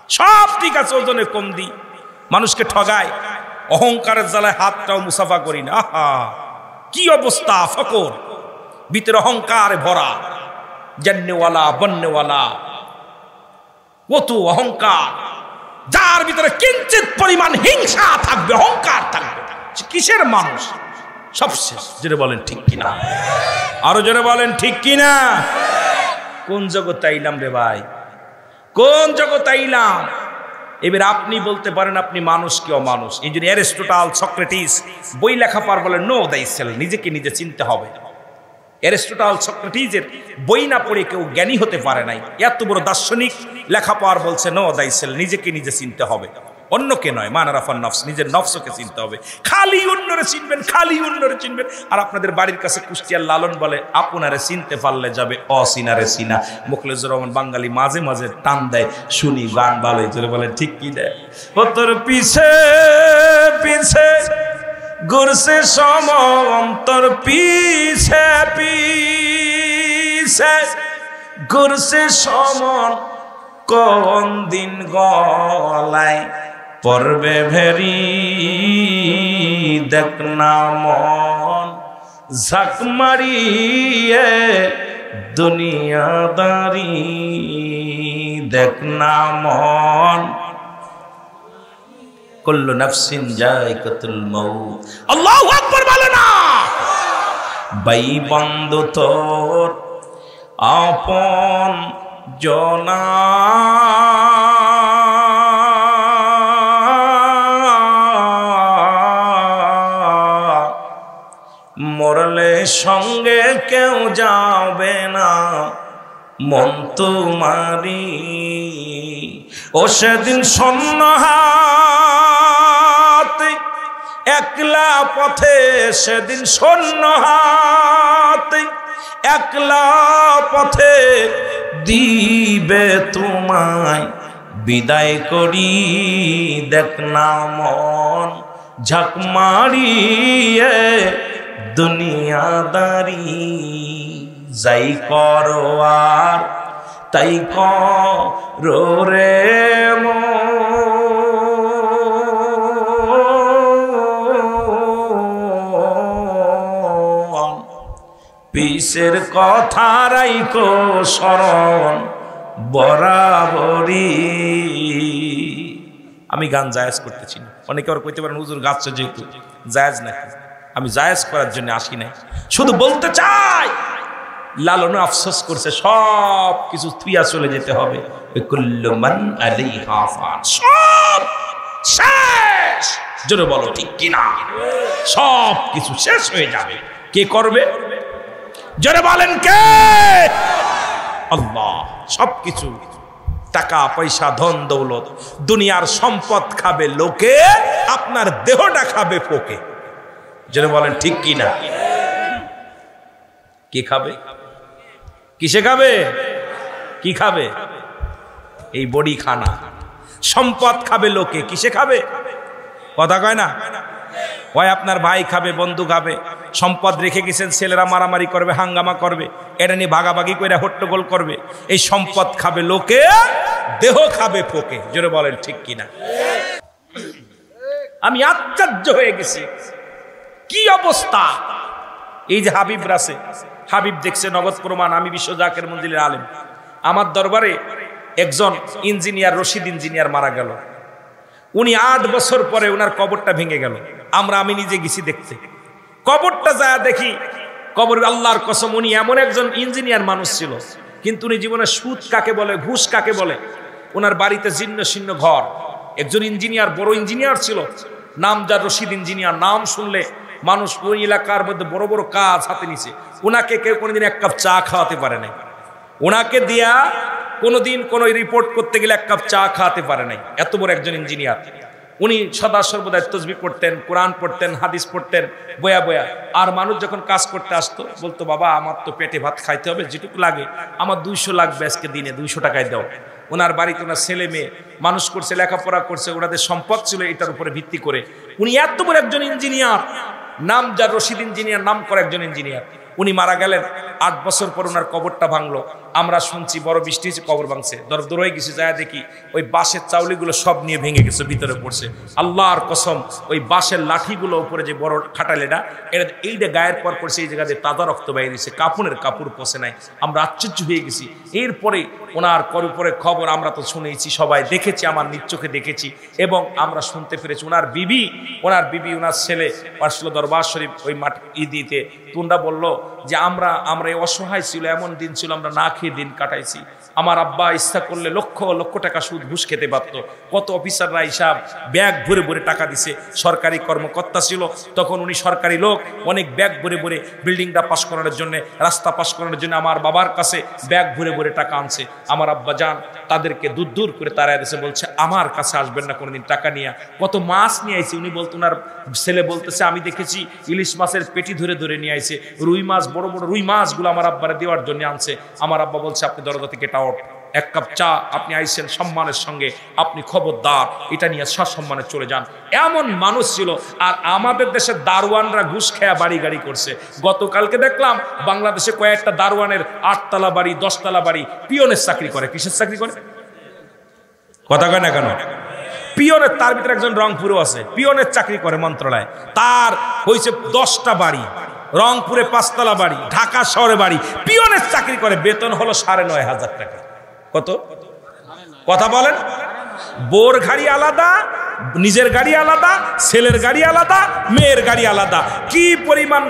সব ঠিক আছে, ওজনে কম দি, মানুষকে ঠগায়, অহংকারের জ্বালায় হাতটাও মুসাফা করি না। আহা কি অবস্থা, ফকর ভিতরে অহংকার ভরা, জান্নেওয়ালা বন্নেওয়ালা, কত অহংকার, যার ভিতরে কিঞ্চিত পরিমাণ হিংসা থাকবে, অহংকার থাকবে, কিসের মানুষ, সব শেষ। জোরে বলেন ঠিক কিনা, আরো জোরে বলেন ঠিক কিনা। কোন জগৎ আইলাম রে ভাই, কোন জগৎ আইলাম। এবার আপনি বলতে পারেন আপনি মানুষ কি অমানুষ। এই জন্য অ্যারিস্টটল সক্রেটিস বই লেখা পার বলে নো দাই সেলফ, নিজেকে নিজে চিনতে হবে। অ্যারিস্টটল সক্রেটিসের বই না পড়ে কেউ জ্ঞানী হতে পারে নাই, এত বড় দার্শনিক লেখা পার বলছে নো দাই সেলফ, নিজেকে নিজে চিনতে হবে, অন্যকে নয়। মানারাফান নফস, নিজের নফসকে চিনতে হবে। খালি অন্যরে চিনবেন, খালি অন্যরে চিনবেন। আর আপনাদের বাড়ির কাছে কুষ্টিয়ার লালন বলে আপনারে চিনতে পারলে যাবে অচিনারে চিনা। মুখলেজুর রহমান বাঙালি মাঝে মাঝে টান দেয়, শুনি গান ভালোই, জোরে বলে ঠিক কি দেয়। তোর পিছে পিছে ঘুরছে সমন্তর পিছে পিছে ঘুরছে সমন কোন দিন গলায় পড়বে ভেরি দেখ না মন ঝাঁক মারিয়ে দুনিয়াদারি দেখ না মন কুল্লু নাফসিন যায়কাতুল মাউত আল্লাহু আকবার বলো না ভাই বন্ধু তোর আপন জনা মরলে সঙ্গে কেউ যাবে না মন তোমারি ও সেদিন শূন্য হাতে একলা পথে সেদিন শূন্য হাতে একলা পথে দিবে তোমায় বিদায় করি দেখ না মন ঝাঁক মারিয়ে দুনিয়াদারি যাই করো আর তাই করো রে মন পিসের কথা রাইকো স্মরণ বরাবরই আমি গান জায়েজ করতেছি না অনেকে আর কইতে পারেন হুজুর গাচ্ছে যেহেতু জায়েজ নাকি আমি জায়েজ করার জন্য আসি নাই শুধু বলতে চাই লালন আফসোস করছে সব কিছু থুইয়া চলে যেতে হবে কুল্লু মান আলাইহা ফান সব শেষ জোরে বলো ঠিক কিনা সব কিছু শেষ হয়ে যাবে কে করবে জোরে বলেন কে আল্লাহ সবকিছু টাকা পয়সা ধন দৌলত দুনিয়ার সম্পদ খাবে লোকে আপনার দেহটা খাবে পোকে যেন বলেন ঠিক কি না কি খাবে কিসে খাবে কি খাবে এই বডি খানা সম্পদ খাবে লোকে কিসে খাবে কথা কয় না হয় আপনার ভাই খাবে বন্ধু খাবে সম্পদ রেখে গেছেন ছেলেরা মারামারি করবে হাঙ্গামা করবে এটা নিয়ে ভাগাভাগি করে হট্টগোল করবে এই সম্পদ খাবে লোকে দেহ খাবে পোকে জোরে বলেন ঠিক কিনা আমি আশ্চর্য হয়ে গেছি কি অবস্থা এই যে হাবিব রাসে হাবিব দেখছে নগদ প্রমাণ আমি বিশ্ব জাকের মঞ্জিলের আলেম আমার দরবারে একজন ইঞ্জিনিয়ার রশিদ ইঞ্জিনিয়ার মারা গেল উনি 8 বছর পরে উনার কবরটা ভেঙে গেল আমি নিজে গেছি দেখতে কবরটা যায় দেখি কবর আল্লাহর কসম উনি এমন একজন ইঞ্জিনিয়ার মানুষ ছিল কিন্তু উনি জীবনে সুদ কাকে বলে ঘুষ কাকে বলে ওনার বাড়িতে জীর্ণ শীর্ণ ঘর একজন ইঞ্জিনিয়ার বড় ইঞ্জিনিয়ার ছিল নাম যার রশিদ ইঞ্জিনিয়ার নাম শুনলে মানুষ ওই এলাকার মধ্যে বড় বড় কাজ হাতে নিছে ওনাকে কেউ কোনোদিন এক কাপ চা খাওয়াতে পারে নাই ওনাকে দিয়া কোনোদিন কোনো রিপোর্ট করতে গেলে এক কাপ চা খাওয়াতে পারে নাই এত বড় একজন ইঞ্জিনিয়ার উনি সদা সর্বদা তসবিহ পড়তেন কোরআন পড়তেন হাদিস পড়তেন বয়া বয়া আর মানুষ যখন কাজ করতে আসতো বলতো বাবা আমার তো পেটে ভাত খাইতে হবে যেটুকু লাগে আমার 200 লাগবে আজকে দিনে 200 টাকায় দাও ওনার বাড়িতে ওনার ছেলে মেয়ে মানুষ করছে লেখাপড়া করছে ওনাদের সম্পদ ছিল এটার উপরে ভিত্তি করে উনি এত বড় একজন ইঞ্জিনিয়ার নাম যার রশিদ ইঞ্জিনিয়ার নাম করে একজন ইঞ্জিনিয়ার উনি মারা গেলেন 8 বছর পর ওনার কবরটা ভাঙলো আমরা শুনছি বড় বৃষ্টি হয়েছে কবর ভাঙছে দর হয়ে গেছে যায় দেখি ওই বাঁশের চাউলিগুলো সব নিয়ে ভেঙে গেছে ভিতরে পড়ছে আল্লাহর কসম ওই বাঁশের লাঠিগুলো উপরে যে বড় খাটালেটা এটা এইটা গায়ের পর পড়ছে এই জায়গাতে তাজা রক্ত বাইরে দিয়েছে কাপড় পচে নাই আমরা আশ্চর্য হয়ে গেছি এরপরে ওনার উপরে খবর আমরা তো শুনেছি সবাই দেখেছি আমার নিজ চোখে দেখেছি এবং আমরা শুনতে পেরেছি ওনার বিবি ওনার ছেলে আসলো দরবার শরীফ ওই মাঠ ঈদিতে তোমরা বললো যে আমরা এই অসহায় ছিল এমন দিন ছিল আমরা না খেয়ে দিন কাটাইছি আমার আব্বা ইচ্ছা করলে লক্ষ লক্ষ টাকা সুদ ঘুষ খেতে পারতো কত অফিসাররা হিসাব ব্যাগ ভরে ভরে টাকা দিছে সরকারি কর্মকর্তা ছিল তখন উনি সরকারি লোক অনেক ব্যাগ ভরে ভরে বিল্ডিংটা পাস করানোর জন্য রাস্তা পাস করানোর জন্য আমার বাবার কাছে ব্যাগ ভরে ভরে টাকা আনছে আমার আব্বা যান তাদেরকে দূর দূর করে তারা এসে বলছে আমার কাছে আসবেন না কোনোদিন টাকা নিয়ে কত মাছ নিয়ে আইছে উনি বলতো ওনার ছেলে বলতেছে আমি দেখেছি ইলিশ মাছের পেটি ধরে ধরে নিয়ে আইছে রুই মাছ বড় বড় রুই মাছগুলো আমার আব্বারে দেওয়ার জন্য আনছে আমার আব্বা বলছে আপনি দরজা থেকে টাউট এক কাপ চা আপনি আইসেন সম্মানের সঙ্গে, আপনি খবরদার এটা নিয়ে সসম্মানে চলে যান, এমন মানুষ ছিল। আর আমাদের দেশের দারোয়ানরা ঘুষ খেয়া বাড়ি গাড়ি করছে। গতকালকে দেখলাম বাংলাদেশে কয়েকটা দারোয়ানের 8 তলা বাড়ি 10 তলা বাড়ি পিয়নের চাকরি করে। কিসের চাকরি করে কথা কয় না কেন? পিয়নের, তার ভিতরে একজন রংপুরেও আছে, পিয়নের চাকরি করে মন্ত্রণালয়, তার হয়েছে 10টা বাড়ি, রংপুরে 5 তলা বাড়ি, ঢাকা শহরে বাড়ি, পিয়নের চাকরি করে, বেতন হলো 9,500 টাকা। কত কথা বলেন? বোর গাড়ি আলাদা, নিজের গাড়ি আলাদা, ছেলের গাড়ি আলাদা, মেয়ের গাড়ি আলাদা। কি পরিমাণ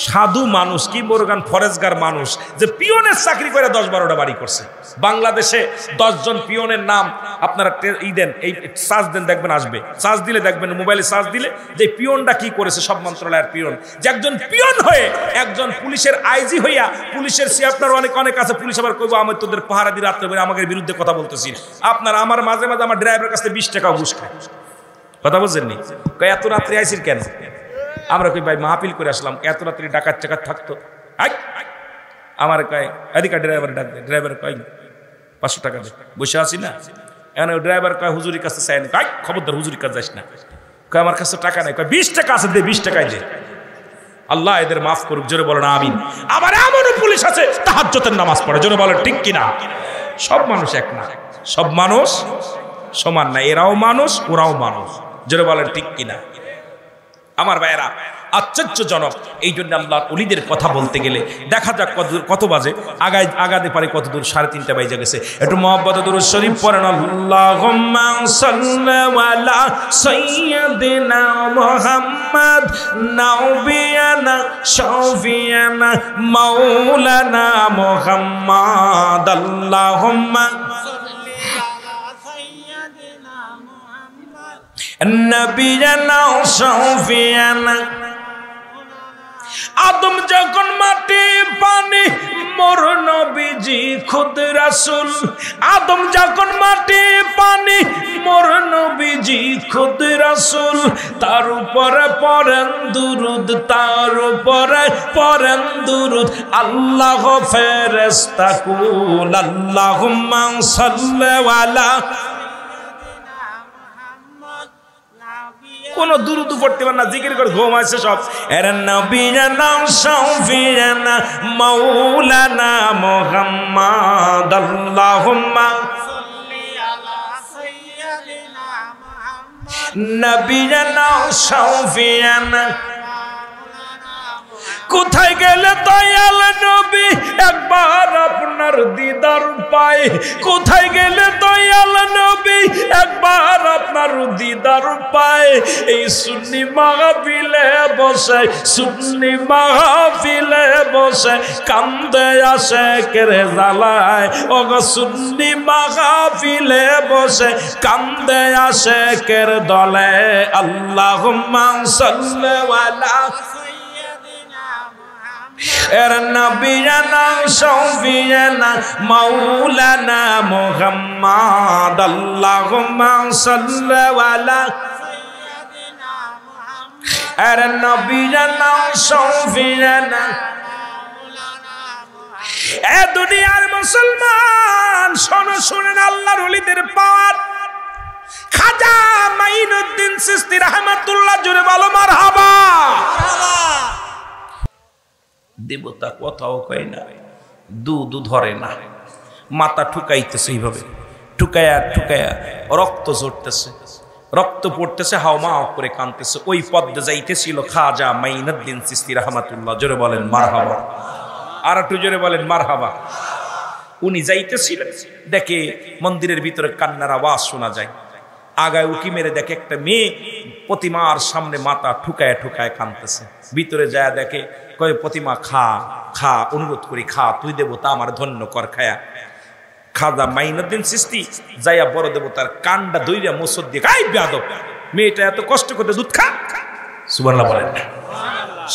সাধু মানুষ, কি পরিমাণ ফরেজগার মানুষ যে পিয়নের চাকরি করে 10-12টা বাড়ি করছে। বাংলাদেশে 10 জন পিয়নের নাম আপনারা দেন, এই সার্চ দেন, দেখবেন আসবে। সার্চ দিলে দেখবেন, মোবাইলে সার্চ দিলে যে পিয়নটা কি করেছে, সব মন্ত্রণালয়ের পিয়ন। যে একজন পিয়ন হয়ে একজন পুলিশের আইজি হইয়া, পুলিশের সে আপনার অনেক আছে, পুলিশ আবার কইবো আমি তোদের পাহারা দিয়ে রাত্রে করে আমাদের বিরুদ্ধে কথা বলতেছি। আপনার আমার মাঝে মাঝে আমার ড্রাইভারের কাছে 20 টাকা ঘুষ খায়। কথা বলছেননি? এত রাত্রে আইসির কেন? আমরা কই ভাই মাহফিল করে আসলাম, এত রাত্রে ডাকাত চাকাত থাকতো। আমার কয় এদিকে ড্রাইভার ডাক দেয়, ড্রাইভার কয় 500 টাকা দে, বসে আছি না। এখন ড্রাইভার কয় হুজুরির কাছে চাই না, খবরদার হুজুরির কাছে যাইস না। কয় আমার কাছে টাকা নাই, কয় 20 টাকা আছে, দে 20 টাকাই দে। আল্লাহ এদের মাফ করুক, জোরে বলেন আমিন। আবার এমনও পুলিশ আছে তাহাজ্জুদের নামাজ পড়ে, জোরে বলেন ঠিক কিনা? সব মানুষ এক না, সব মানুষ সমান না, এরাও মানুষ ওরাও মানুষ, জোরে বলেন ঠিক কিনা? আমার ভাইয়েরা, আশ্চর্যজনক। এই জন্য আল্লাহর ওলিদের কথা বলতে গেলে দেখা যাক কত বাজে, আগাতে পারে কত দূর, 3:30 বাজে গেছে। একটু মহব্বত দুরূদ শরীফ পড়েন। আল্লাহুম্মা সাল্লি আলা সাইয়্যিদিনা মুহাম্মদ নাবিয়ানা শাফিয়ানা মাওলানা মুহাম্মদ। আল্লাহুম্মা নবিয়ানা শাফিয়ানা। আদম যখন মাটি পানি মোর নবীজি খুদ রাসূল। আদম যখন মাটি পানি মোর নবীজি খুদ রাসূল। তার উপরে পড়েন দুরুদ, তার উপরে পড়েন দুরুদ আল্লাহ ফেরেশতা কুল। আল্লাহুম্মা সাল্লি আলা। কোন দুরুদ পড়তে পারে না, জিকির করে ঘুম আসছে সব। এরা নবিয়ানা শাফিয়ানা মাওলানা মুহাম্মদ। আল্লাহুম্মা সাল্লি আলা সাইয়্যিদিনা মুহাম্মদ নবিয়ানা শাফিয়ানা। কোথায় গেলে দয়াল নবী একবার আপনার দিদার পায়? কোথায় গেলে দয়াল নবী একবার আপনার দিদার পায়? এই সুন্নি মাহফিলে বসে, সুন্নি মাহফিলে বসে কান্দে আশেকের জ্বালায়। ওগো সুন্নি মাহফিলে বসে কান্দে আশেকের দলে। আল্লাহুম্মা সাল্লি আলা এর নবিয়ানা শাফিয়ানা মাওলানা মুহাম্মদ। আল্লাহুম্মা সাল্লি আলা সাইয়্যিদিনা মুহাম্মদ এর নবিয়ানা শাফিয়ানা মাওলানা মুহাম্মদ। এ দুনিয়ার মুসলমান শোনো, শুনেন আল্লাহর ওলিদের পাওয়ার। খাজা মাইনুদ্দিন চিশতি রাহমাতুল্লাহ, জোরে বলো মারহাবা। দেবতা কথাও কয় না, দুধ ধরে না, মাথা ঠুকাইতেছে, এইভাবে ঠুকায়া ঠুকায়া রক্ত ঝরতেছে, রক্ত পড়তেছে, হাওমা করে কাঁদতেছে। ওই পদ্মে যাইতেছিল খাজা মাইনুদ্দিন চিশতি রাহমাতুল্লাহ, জোরে বলেন মারহাবা। আর একটু জোরে বলেন মারহাবা। উনি যাইতেছিলেন, দেখে মন্দিরের ভিতরে কান্নার আওয়াজ শোনা যায়। আগায় উকি মেরে দেখে একটা মেয়ে প্রতিমার সামনে মাথা ঠুকায় ঠুকায় কাঁদতেছে। ভিতরে যায় দেখে, কয় প্রতিমা খা খা, অনুরোধ করি খা, তুই দেবতা আমার ধন্য কর খায়া। খাজা মাইনুদ্দিন চিশতি যাইয়া বড় দেবতার কান্ডা দইরা মোসর দিয়ে, গাই বেয়াদব, মেয়েটা এত কষ্ট করে দুধ খা। সুবহানাল্লাহ বলেন।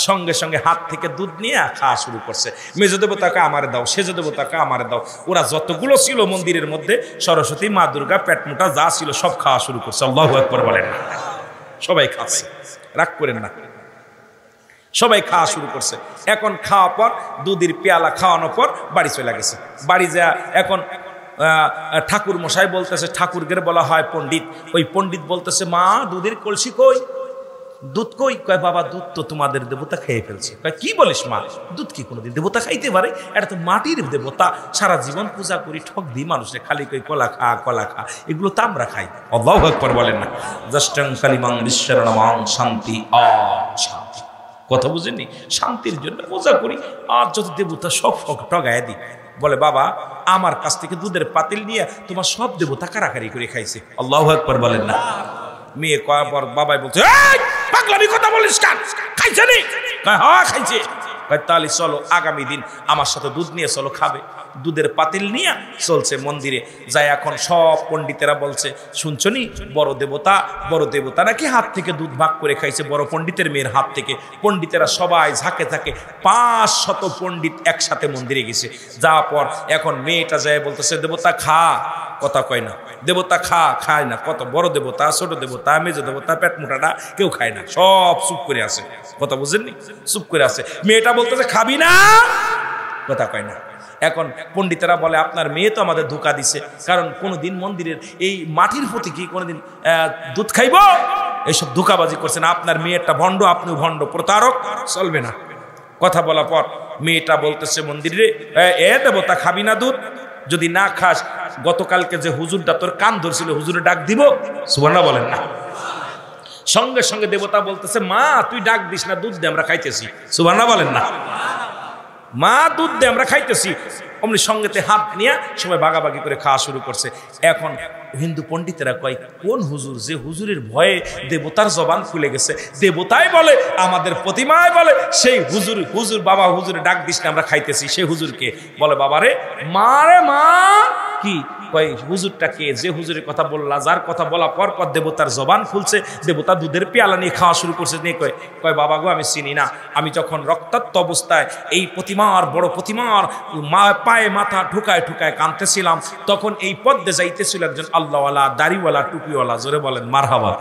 সঙ্গে সঙ্গে হাত থেকে দুধ নিয়ে খাওয়া শুরু করছে। মেজ দেবতাকে আমারে দাও, সেজ দেবতাকে আমারে দাও। ওরা যতগুলো ছিল মন্দিরের মধ্যে, সরস্বতী, মা দুর্গা, পেটমোটা যা ছিল সব খাওয়া শুরু করছে। আল্লাহু আকবার বলেন। সবাই খাচ্ছে, রাগ করেন না, সবাই খাওয়া শুরু করছে। এখন খাওয়া পর দুধের পেয়ালা খাওয়ানোর পর বাড়ি চলে গেছে। বাড়ি যা এখন ঠাকুর মশাই বলতেছে, ঠাকুরকে বলা হয় পণ্ডিত, ওই পণ্ডিত বলতেছে মা দুধের কলসি কই, দুধ কই? কয় বাবা দুধ তো তোমাদের দেবতা খেয়ে ফেলছে। কয় কি বলিস মা, দুধ কি কোনোদিন দেবতা খাইতে পারে? এটা তো মাটির দেবতা, সারা জীবন পূজা করি, ঠক দিই মানুষে, খালি কই কলা খা কলা খা, এগুলো তো আমরা খাই। আল্লাহু আকবার বলেন না। জাস্টাং কালিমাং বিশ্বরণমাং শান্তি শান্তি, কথা বুঝেনি? শান্তির জন্য পূজা করি, আর যত দেবতা সব ঠগায় দিই। বলে বাবা আমার কাছ থেকে দুধের পাতিল নিয়ে তোমার সব দেবতা কারাকারি করে খাইছে। আল্লাহু আকবার বলেন না। মেয়ে কয়ার পর বাবাই বলছে পাগলামি কথা বলিস কেন, খাইছে নি? হ্যাঁ খাইছে। তাহলে চলো আগামী দিন আমার সাথে দুধ নিয়ে চলো, খাবে। দুধের পাতিল নিয়ে চলছে মন্দিরে যায়। এখন সব পণ্ডিতেরা বলছে শুনছো নি, বড় দেবতা নাকি হাত থেকে দুধ ভাগ করে খাইছে, বড় পণ্ডিতের মেয়ের হাত থেকে। পণ্ডিতেরা সবাই ঝাঁকে ঝাঁকে 500 পণ্ডিত একসাথে মন্দিরে গেছে। যাওয়ার পর এখন মেয়েটা যায় বলতেছে দেবতা খা, কথা কয় না। দেবতা খায় না। কত বড় দেবতা, ছোট দেবতা, মেজ দেবতা, পেট মোটাটা কেউ খায় না, সব চুপ করে আছে। কথা বুঝেননি? চুপ করে আছে। মেয়েটা বলতেছে খাবি না, কথা কয় না। এখন পণ্ডিতেরা বলে আপনার মেয়ে তো আমাদের ধোঁকা দিছে, কারণ কোনোদিন মন্দিরের এই মাটির প্রতি কি কোনোদিন দুধ খাইব? এইসব ধোঁকাবাজি করছেন, আপনার মেয়েটা ভণ্ড, আপনিও ভণ্ড, প্রতারক, চলবে না। কথা বলার পর মেয়েটা বলতেছে মন্দিরে দেবতা খাবি না দুধ? যদি না খাস গতকালকে যে হুজুরটা তোর কান ধরছিল হুজুরে ডাক দিব। সুবহানাল্লাহ বলেন না। সঙ্গে সঙ্গে দেবতা বলতেছে মা তুই ডাক দিস না, দুধ দে আমরা খাইতেছি। সুবহানাল্লাহ বলেন না। মা দুধ দে আমরা খাইতেছি। অমনি সঙ্গেতে হাত নিয়ে সবাই ভাগাভাগি করে খাওয়া শুরু করছে। এখন হিন্দু পণ্ডিতেরা কয় কোন হুজুর, যে হুজুরের ভয়ে দেবতার জবান খুলে গেছে, দেবতাই বলে আমাদের প্রতিমায় বলে সেই হুজুর বাবা হুজুরে ডাক দিস না আমরা খাইতেছি। সেই হুজুরকে বলে বাবারে মা রে মা। কি কয় হুজুরটাকে, যে হুজুরের কথা বললা, যার কথা বলা পর পর দেবতার জবান খুলছে, দেবতা দুধের পেয়ালা নিয়ে খাওয়া শুরু করছে। নিয়ে কয় বাবা গো আমি চিনি না, আমি যখন রক্তাক্ত অবস্থায় এই প্রতিমার বড় প্রতিমার পায়ে মাথা ঠুকায় ঠুকায় কাঁদতেছিলাম, তখন এই পদ্মে যাইতেছিল একজন আল্লাহওয়ালা, দাড়িওয়ালা, টুপিওয়ালা। জোরে বলেন মারহাবা।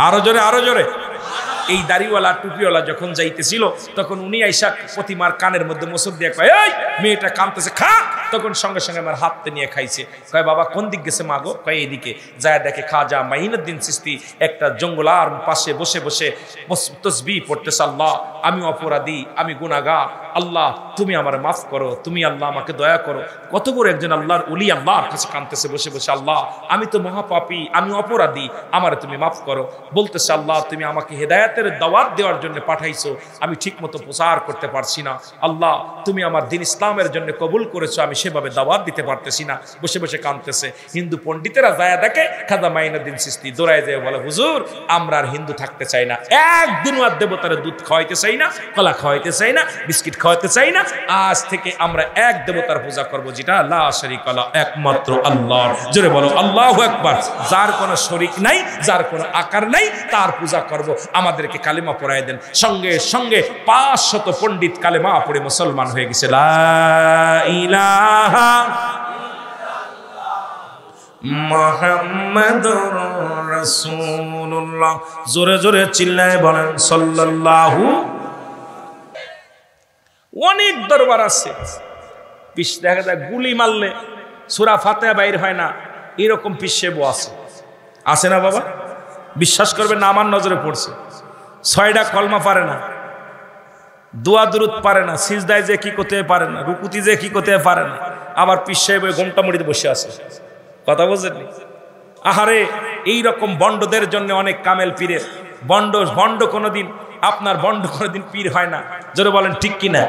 আরো জোরে, আরো জোরে। এই দাড়িওয়ালা টুপিওয়ালা যখন যাইতেছিল তখন উনি আইসা প্রতিমার কানের মধ্যে মোসক দিয়ে কয় এই মেয়েটা কাঁদতেছে খা। তখন সঙ্গে সঙ্গে আমার হাতে নিয়ে খাইছে। কয় বাবা কোন দিক গেছে মা গো? কয় এইদিকে। যায় দেখে খাজা মাইনুদ্দিন চিশতি একটা জঙ্গলার পাশে বসে বসে তসবিহ পড়তেছে, আল্লাহ আমি অপরাধী, আমি গুনাহগার, আল্লাহ তুমি আমার মাফ করো, তুমি আল্লাহ আমাকে দয়া করো। কত বড় একজন আল্লাহর ওলি আল্লাহর কাছে কাঁদতেছে বসে বসে, আল্লাহ আমি তো মহাপাপী, আমি অপরাধী, আমার তুমি মাফ করো। বলতেছে আল্লাহ তুমি আমাকে হেদায়েতের দাওয়াত দেওয়ার জন্য পাঠাইছো, আমি ঠিক মতো প্রচার করতে পারছি না। আল্লাহ তুমি আমার দিন ইসলামের জন্য কবুল করেছো, আমি সেভাবে দাওয়াত দিতে পারতেছি না। বসে বসে কাঁদতেছে। হিন্দু পণ্ডিতেরা যায় দেখে খাজা মাইনুদ্দিন চিশতি দৌড়ায় যায় বলে হুজুর আমরা আর হিন্দু থাকতে চাই না, একদিনও আর দেবতার দুধ খাওয়াইতে চাই না, কলা খাওয়াইতে চাই না, বিস্কিট খাওয়াইতে চাই না। আজ থেকে আমরা এক দেবতার পূজা করব, যেটা লা শারীকা লাহু, একমাত্র আল্লাহর। জোরে বলো আল্লাহু আকবার। যার কোনো শরীক নাই, যার কোনো আকার নাই, তার পূজা করব। আমাদেরকে কালেমা পড়ায় দেন। সঙ্গে সঙ্গে 500 পণ্ডিত কালেমা পড়ে মুসলমান হয়ে গেছে। লা ইলাহা মুহাম্মাদুর রাসূলুল্লাহ। জোরে জোরে চিল্লায় বলেন সাল্লাল্লাহু। অনেক দরবার আছে, পিস দেখা যায় গুলি মারলে সূরা ফাতিহা বাইর হয় না, এরকম পিসেবো আছে, আছে না বাবা? বিশ্বাস করবেন না, আমার নজরে পড়ছে। 6টা কলমা পারে না, দোয়া দুরুদ পারে না, সিজদায় যে কি করতে পারে না, রুকুতি যে কি করতে পারে না, আবার পিসেবো ঘন্টা মুড়িতে বসে আছে। কথা বুঝলেন? আহারে এইরকম বন্ডদের জন্য অনেক কামেল পীরের বন্ড কোনোদিন আপনার কোনোদিন পীর হয় না। জোরে বলেন ঠিক কিনা?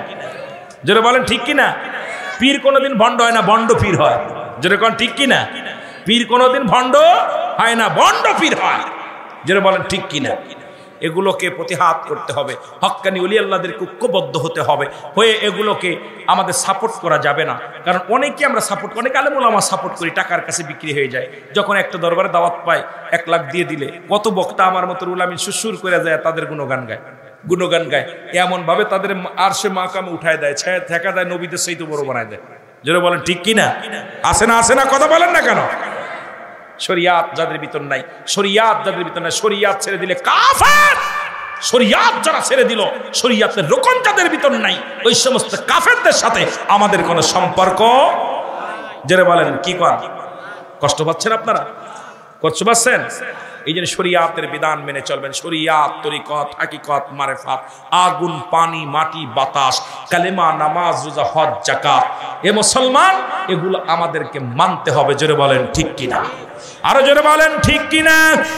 জোরে বলেন ঠিক কিনা? পীর কোনোদিন ভণ্ড হয় না, বন্ড পীর হয়। জোরে কোন ঠিক কিনা? পীর কোনোদিন ভণ্ড হয় না, বন্ড পীর হয়। জোরে বলেন ঠিক কিনা? এগুলোকে প্রতিহাত করতে হবে, হক্কানি ওলি আল্লাহদেরকে ঐক্যবদ্ধ হতে হবে, হয়ে এগুলোকে আমাদের সাপোর্ট করা যাবে না। কারণ অনেকে আমরা সাপোর্ট করি, অনেক আলেম ওলামা সাপোর্ট করি, টাকার কাছে বিক্রি হয়ে যায়। যখন একটা দরবারে দাওয়াত পায় 1 লাখ দিয়ে দিলে কত বক্তা আমার মতো উলামি সুসুর করে যায়, তাদের গুণগান গায় এমন ভাবে তাদের আরশে মাকামে উঠায় দেয়, ছায়া ঠেকা দেয়, নবীদের চাইতে বড় বানায় দেয়। যারা বলেন ঠিক কিনা? আসে না কথা বলেন না কেন? শরিয়াত যাদের ভিতর নাই, শরিয়াত ছেড়ে দিলে কাফের। শরিয়াত যারা ছেড়ে দিল, শরিয়াতের রকম যাদের ভিতর নাই, ওই সমস্ত কাফেরদের সাথে আমাদের কোনো সম্পর্ক জোরে বলেন কি কন? কষ্ট পাচ্ছেন আপনারা? কষ্ট পাচ্ছেন? এই জন্য শরিয়াতের বিধান মেনে চলবেন। শরিয়াত, তরিকত, হাকিকত, মারিফাত, আগুন, পানি, মাটি, বাতাস, কালেমা, নামাজ, রোজা, হজ, যাকাত, এ মুসলমান এগুলো আমাদেরকে মানতে হবে। জোরে বলেন ঠিক কিনা? আরো জোরে বলেন ঠিক কিনা?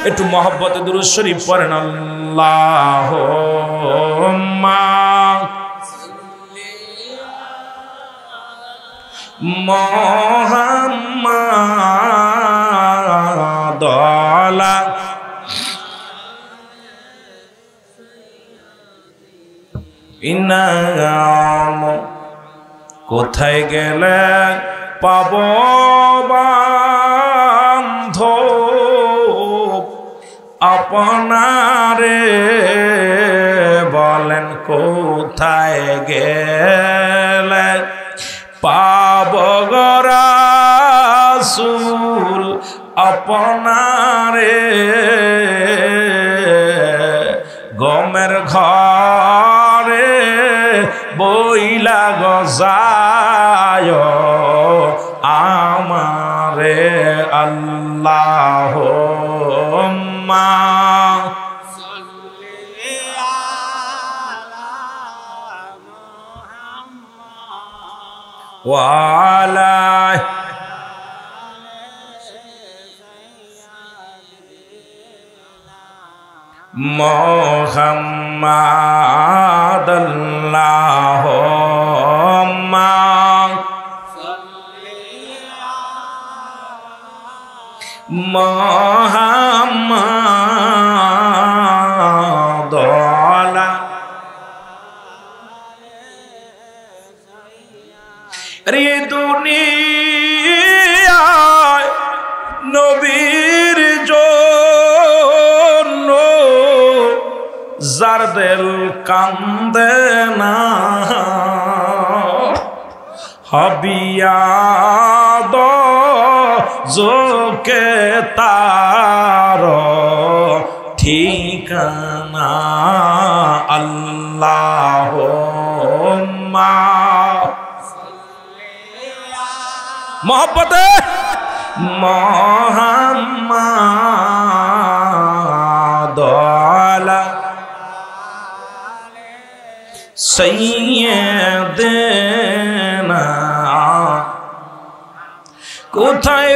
একটু মহব্বতে দুরূদ শরীফ পড়েন। আল্লাহুম্মা মুহাম্মাদ আলা ইনাম। কোথায় গেলে পাব বান্ধব আপনারে, বলেন কোথায় গেলে পাব গো রাসূল আপনারে, গমের ঘরে বইলা গজায় আমারে। আল্লাহুম্মা সাল্লি আলা মুহাম্মাদ ওয়া আলা মুহাম্মাদ। আল্লাহুম্মা সাল্লি আলা মুহাম্মাদ আলা। রে দুনিয়ায় নবীর জন্য যার দিল কান্দে না, হবিয়াদ জোকে তার ঠিকানা। আল্লাহুম্মা মহব্বতে মুহাম্মাদ আলা সাইয়্যিদিনা। কোথায়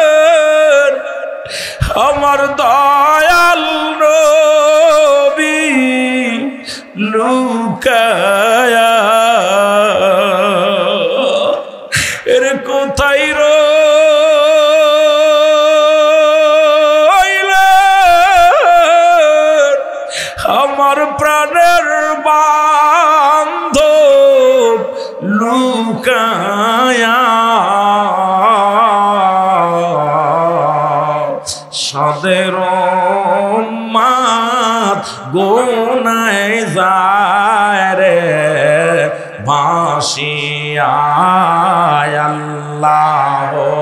রইলেন আমার দয়াল নবী লুকায়া? এর কোথায় রইলেন আমার প্রাণের বান্ধব লুকায়া? সাদের উম্মত গুনায় যায় রে ভাসিয়া।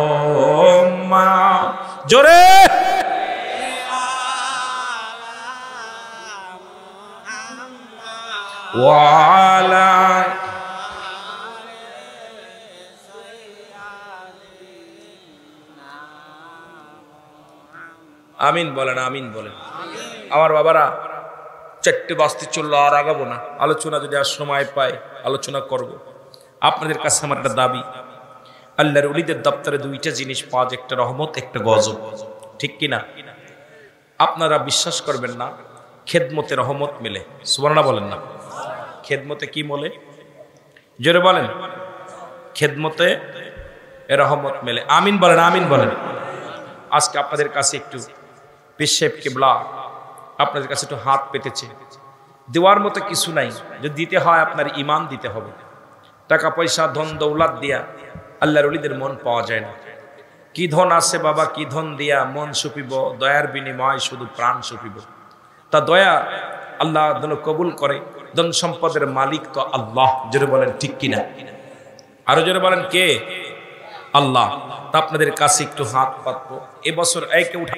আল্লাহুম্মা জোরে ওয়া আলা আমিন বলেন, আমিন বলেন। আমার বাবারা, 4টে বাজতে চললো, আর আগাবো না। আলোচনা যদি আর সময় পাই আলোচনা করব। আপনাদের কাছে আমার একটা দাবি, আল্লাহর ওলিদের দপ্তরে 2টা জিনিস পাওয়া যায়, একটা রহমত, একটা গজব। ঠিক কিনা? আপনারা বিশ্বাস করবেন না, খেদমতে রহমত মেলে। সুবহানাল্লাহ বলেন না? খেদমতে কি বলে? জোরে বলেন। খেদমতে রহমত মেলে। আমিন বলেন, আমিন বলেন। আজকে আপনাদের কাছে একটু পেশেব কিবলা আপনাদের কাছে একটু হাত পেতেছে। দেওয়ার মতো কিছু নাই, যদি দিতে হয় আপনার ইমান দিতে হবে। টাকা পয়সা ধন দৌলত দিয়া আল্লাহর ওলিদের মন পাওয়া যায় না। কি ধন আছে বাবা, কি ধন দিয়া মন সুপিব? দয়ার বিনিময় শুধু প্রাণ সুপিব। তা দয়া আল্লাহ কবুল করে। ধন সম্পদের মালিক তো আল্লাহ। জোরে বলেন ঠিক কিনা? আরো জোরে বলেন কে? আল্লাহ। তা আপনাদের কাছে একটু হাত পাতবো। এবছর একে উঠা